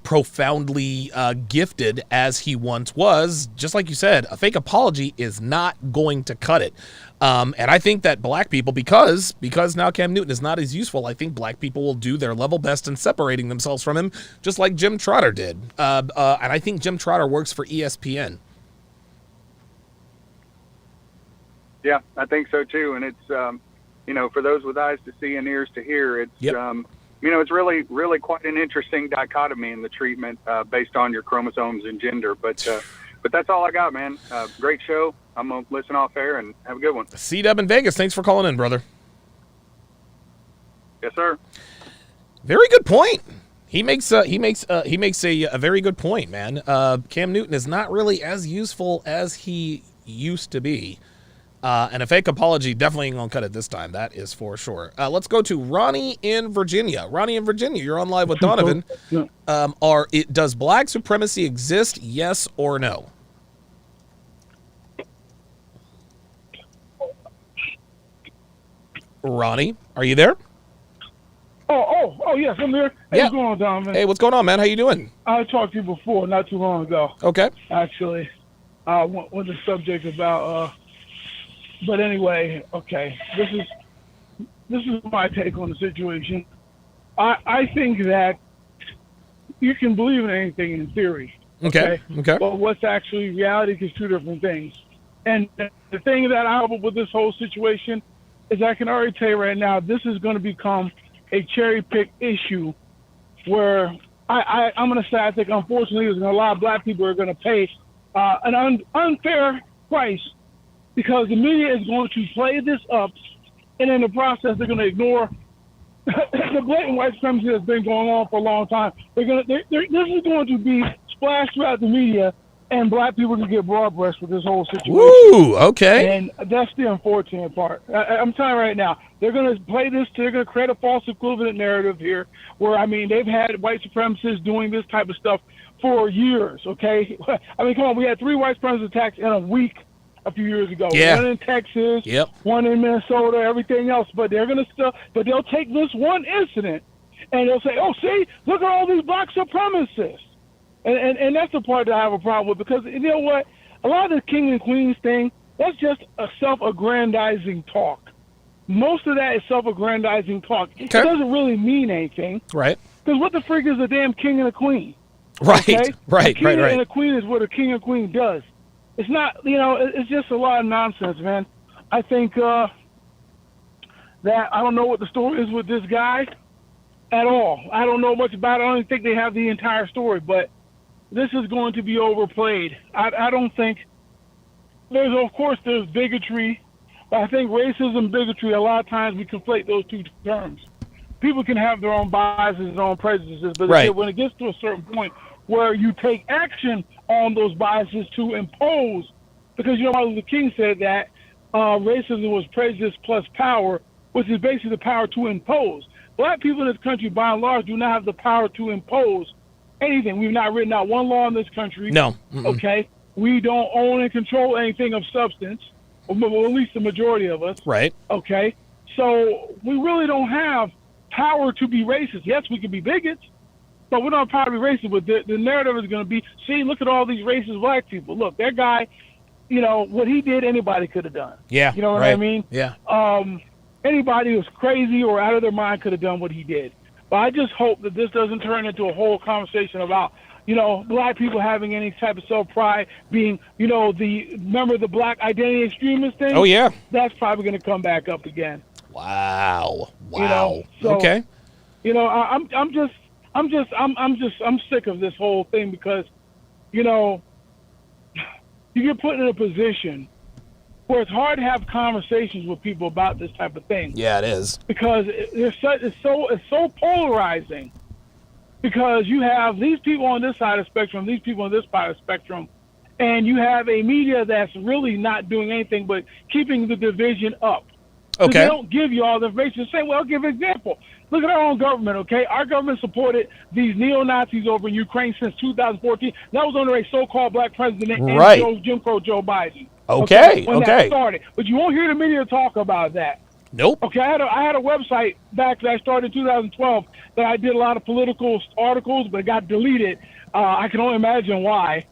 A: profoundly gifted as he once was, just like you said, a fake apology is not going to cut it. And I think that black people, because now Cam Newton is not as useful, I think black people will do their level best in separating themselves from him, just like Jim Trotter did. And I think Jim Trotter works for ESPN.
M: Yeah, I think so too. And it's, for those with eyes to see and ears to hear, it's, it's really, really quite an interesting dichotomy in the treatment based on your chromosomes and gender. But that's all I got, man. Great show. I'm going to listen off air and have a good one.
A: C-Dub in Vegas. Thanks for calling in, brother.
M: Yes, sir.
A: Very good point. He makes a very good point, man. Cam Newton is not really as useful as he used to be. And a fake apology definitely ain't gonna cut it this time. That is for sure. Let's go to Ronnie in Virginia. Ronnie in Virginia, you're on live with Donovan. Does black supremacy exist? Yes or no? Ronnie, are you there?
N: Oh, yes, I'm there. Hey, what's going on, Donovan?
A: Hey, what's going on, man? How you doing?
N: I talked to you before, not too long ago.
A: Okay.
N: Actually, with the subject about But anyway, okay. This is my take on the situation. I think that you can believe in anything in theory.
A: Okay.
N: But what's actually reality is two different things. And the thing that I hope with this whole situation is I can already tell you right now, this is going to become a cherry pick issue where I'm going to say I think unfortunately there's a lot of black people are going to pay an unfair price because the media is going to play this up, and in the process they're going to ignore the blatant white supremacy that's been going on for a long time. This is going to be splashed throughout the media, and black people can get broad brushed with this whole situation.
A: Ooh, okay.
N: And that's the unfortunate part. I'm telling you right now, they're going to play this. They're going to create a false equivalent narrative here, where they've had white supremacists doing this type of stuff for years. Okay, come on, we had 3 white supremacist attacks in a week a few years ago.
A: Yeah.
N: One in Texas, one in Minnesota, everything else. But they'll take this one incident and they'll say, "Oh, see, look at all these black supremacists." And that's the part that I have a problem with, because you know what? A lot of the king and queens thing, that's just a self-aggrandizing talk. Most of that is self-aggrandizing talk. Okay. It doesn't really mean anything.
A: Right.
N: Because what the freak is a damn king and a queen?
A: Right,
N: okay?
A: right,
N: a king
A: right.
N: and a queen is what a king and queen does. It's not, it's just a lot of nonsense, man. I think that I don't know what the story is with this guy at all. I don't know much about it. I don't even think they have the entire story, but this is going to be overplayed. I don't think of course there's bigotry, but I think racism, bigotry, a lot of times we conflate those two terms. People can have their own biases, their own prejudices, but when it gets to a certain point where you take action on those biases to impose, because Martin Luther King said that racism was prejudice plus power, which is basically the power to impose. Black people in this country, by and large, do not have the power to impose anything. We've not written out one law in this country.
A: No.
N: Okay? We don't own and control anything of substance, or at least the majority of us.
A: Right.
N: Okay? So we really don't have power to be racist. Yes, we can be bigots, but we don't have power to be racist. But the narrative is going to be, see, look at all these racist black people. Look, that guy, what he did, anybody could have done.
A: Yeah.
N: You know what I mean?
A: Yeah.
N: Anybody who's crazy or out of their mind could have done what he did. But I just hope that this doesn't turn into a whole conversation about, black people having any type of self-pride, being, remember the black identity extremist thing?
A: Oh, yeah.
N: That's probably going to come back up again.
A: Wow.
N: So,
A: okay.
N: I'm sick of this whole thing because, you get put in a position where it's hard to have conversations with people about this type of thing.
A: Yeah, it is.
N: Because it's so polarizing. Because you have these people on this side of the spectrum, these people on this side of the spectrum, and you have a media that's really not doing anything but keeping the division up.
A: Okay.
N: They don't give you all the information. Say, well, I'll give an example. Look at our own government, okay? Our government supported these neo-Nazis over in Ukraine since 2014. That was under a so-called black president and Jim Crow Joe Biden.
A: Okay.
N: When that started. But you won't hear the media talk about that.
A: Nope.
N: Okay, I had a website back that I started in 2012 that I did a lot of political articles, but it got deleted. I can only imagine why.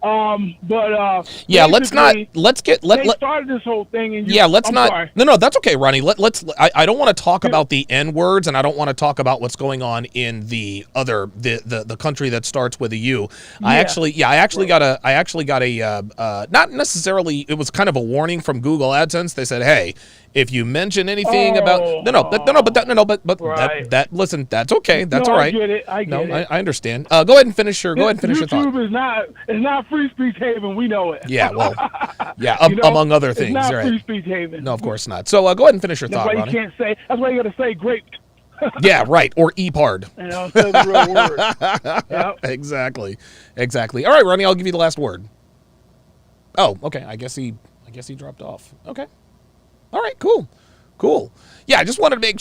A: Yeah, let's started
N: this whole thing, and
A: sorry. No, that's okay, Ronnie. I don't want to talk about the N words, and I don't want to talk about what's going on in the other the country that starts with a U. I actually got a not necessarily, it was kind of a warning from Google AdSense. They said, hey, if you mention anything about listen, that's okay. That's all right.
N: I get it.
A: I understand. Go ahead and finish your thought.
N: YouTube is not free speech haven. We know it.
A: Yeah, well, yeah, among other things.
N: It's not
A: right.
N: free speech haven.
A: No, of course not. So go ahead and finish your thought,
N: Ronnie.
A: Ronnie.
N: You can't say. That's why you got to say graped.
A: Yeah, right. Or EPARD.
N: Say the real word. Yep.
A: Exactly. All right, Ronnie, I'll give you the last word. Oh, okay. I guess he dropped off. Okay. All right. Cool. Yeah, I wanted to make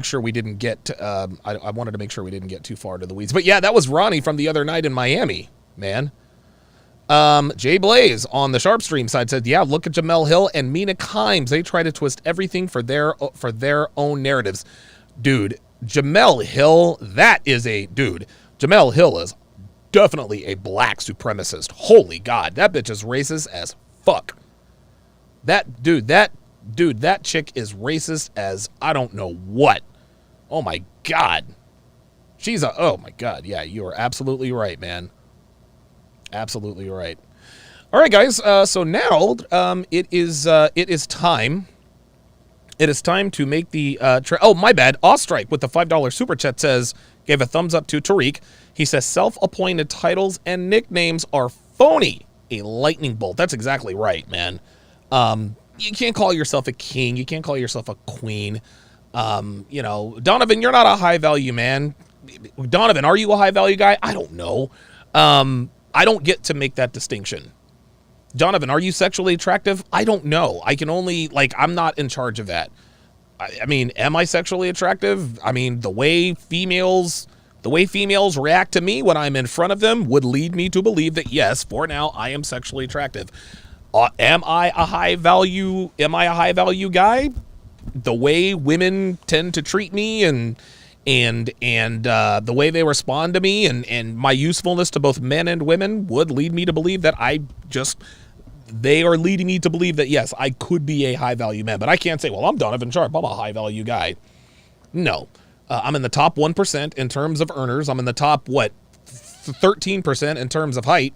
A: sure we didn't get. I wanted to make sure we didn't get too far into the weeds. But yeah, that was Ronnie from the other night in Miami, man. Jay Blaze on the Sharpe stream side said, yeah, look at Jamel Hill and Mina Kimes. They try to twist everything for their own narratives. Dude, Jamel Hill, Jamel Hill is definitely a black supremacist. Holy God, that bitch is racist as fuck. That chick is racist as I don't know what. Oh my God. Oh my God. Yeah, you are absolutely right, man. Absolutely right. All right, guys. So now it is time. It is time to make the oh, my bad. Ostrike with the $5 super chat gave a thumbs up to Tariq. He says self-appointed titles and nicknames are phony. A lightning bolt. That's exactly right, man. You can't call yourself a king. You can't call yourself a queen. Donovan, you're not a high value man. Donovan, are you a high value guy? I don't know. I don't get to make that distinction. Donovan, are you sexually attractive? I don't know. I can only, I'm not in charge of that. I mean, am I sexually attractive? I mean, the way females react to me when I'm in front of them would lead me to believe that, yes, for now, I am sexually attractive. Am I a high value guy? The way women tend to treat me and the way they respond to me and my usefulness to both men and women would lead me to believe that they are leading me to believe that, yes, I could be a high value man. But I can't say, well, I'm Donovan Sharpe, I'm a high value guy. No. I'm in the top 1% in terms of earners. I'm in the top, 13% in terms of height.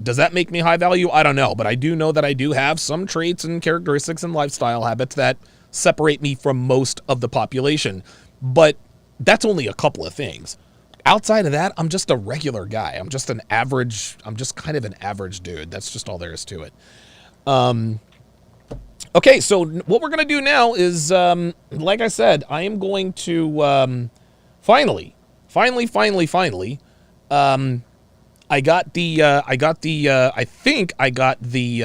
A: Does that make me high value? I don't know. But I do know that I do have some traits and characteristics and lifestyle habits that separate me from most of the population. But that's only a couple of things. Outside of that, I'm just a regular guy. I'm just kind of an average dude. That's just all there is to it. Okay, so what we're going to do now is, like I said, I am going to finally, I think I got the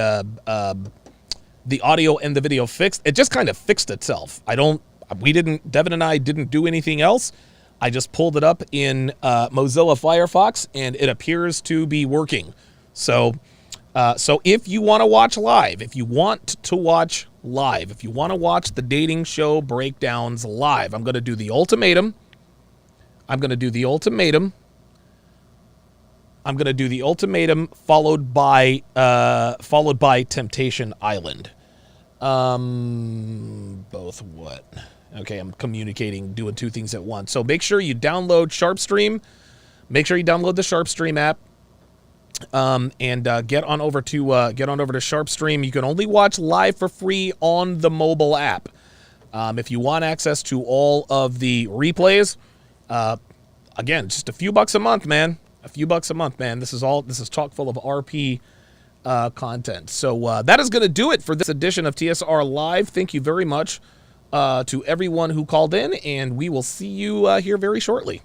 A: audio and the video fixed. It just kind of fixed itself. Devin and I didn't do anything else. I just pulled it up in Mozilla Firefox, and it appears to be working. So if you want to watch live, if you want to watch the dating show breakdowns live, I'm going to do the ultimatum. Followed by Temptation Island. Both what? Okay, I'm communicating, doing two things at once. So make sure you download SharpeStream. Make sure you download the SharpeStream app, and get on over to SharpeStream. You can only watch live for free on the mobile app. If you want access to all of the replays, again, just a few bucks a month, man. This is chock full of RP content. So that is going to do it for this edition of TSR Live. Thank you very much to everyone who called in, and we will see you here very shortly.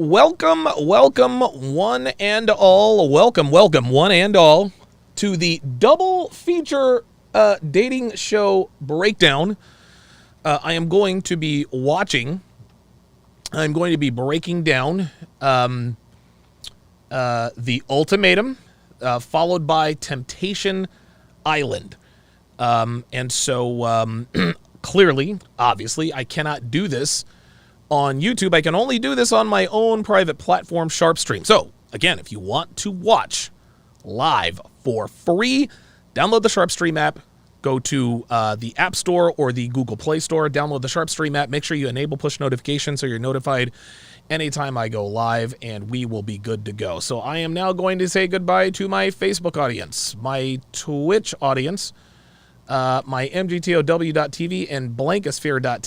A: Welcome, one and all. Welcome, one and all to the double feature dating show breakdown. I am going to be breaking down The Ultimatum, followed by Temptation Island. And so clearly, obviously, I cannot do this on YouTube. I can only do this on my own private platform, Sharpe Stream. So, again, if you want to watch live for free, download the Sharpe Stream app. Go to the App Store or the Google Play Store. Download the Sharpe Stream app. Make sure you enable push notifications so you're notified anytime I go live, and we will be good to go. So I am now going to say goodbye to my Facebook audience, my Twitch audience, my MGTOW.tv, and Blankosphere.tv.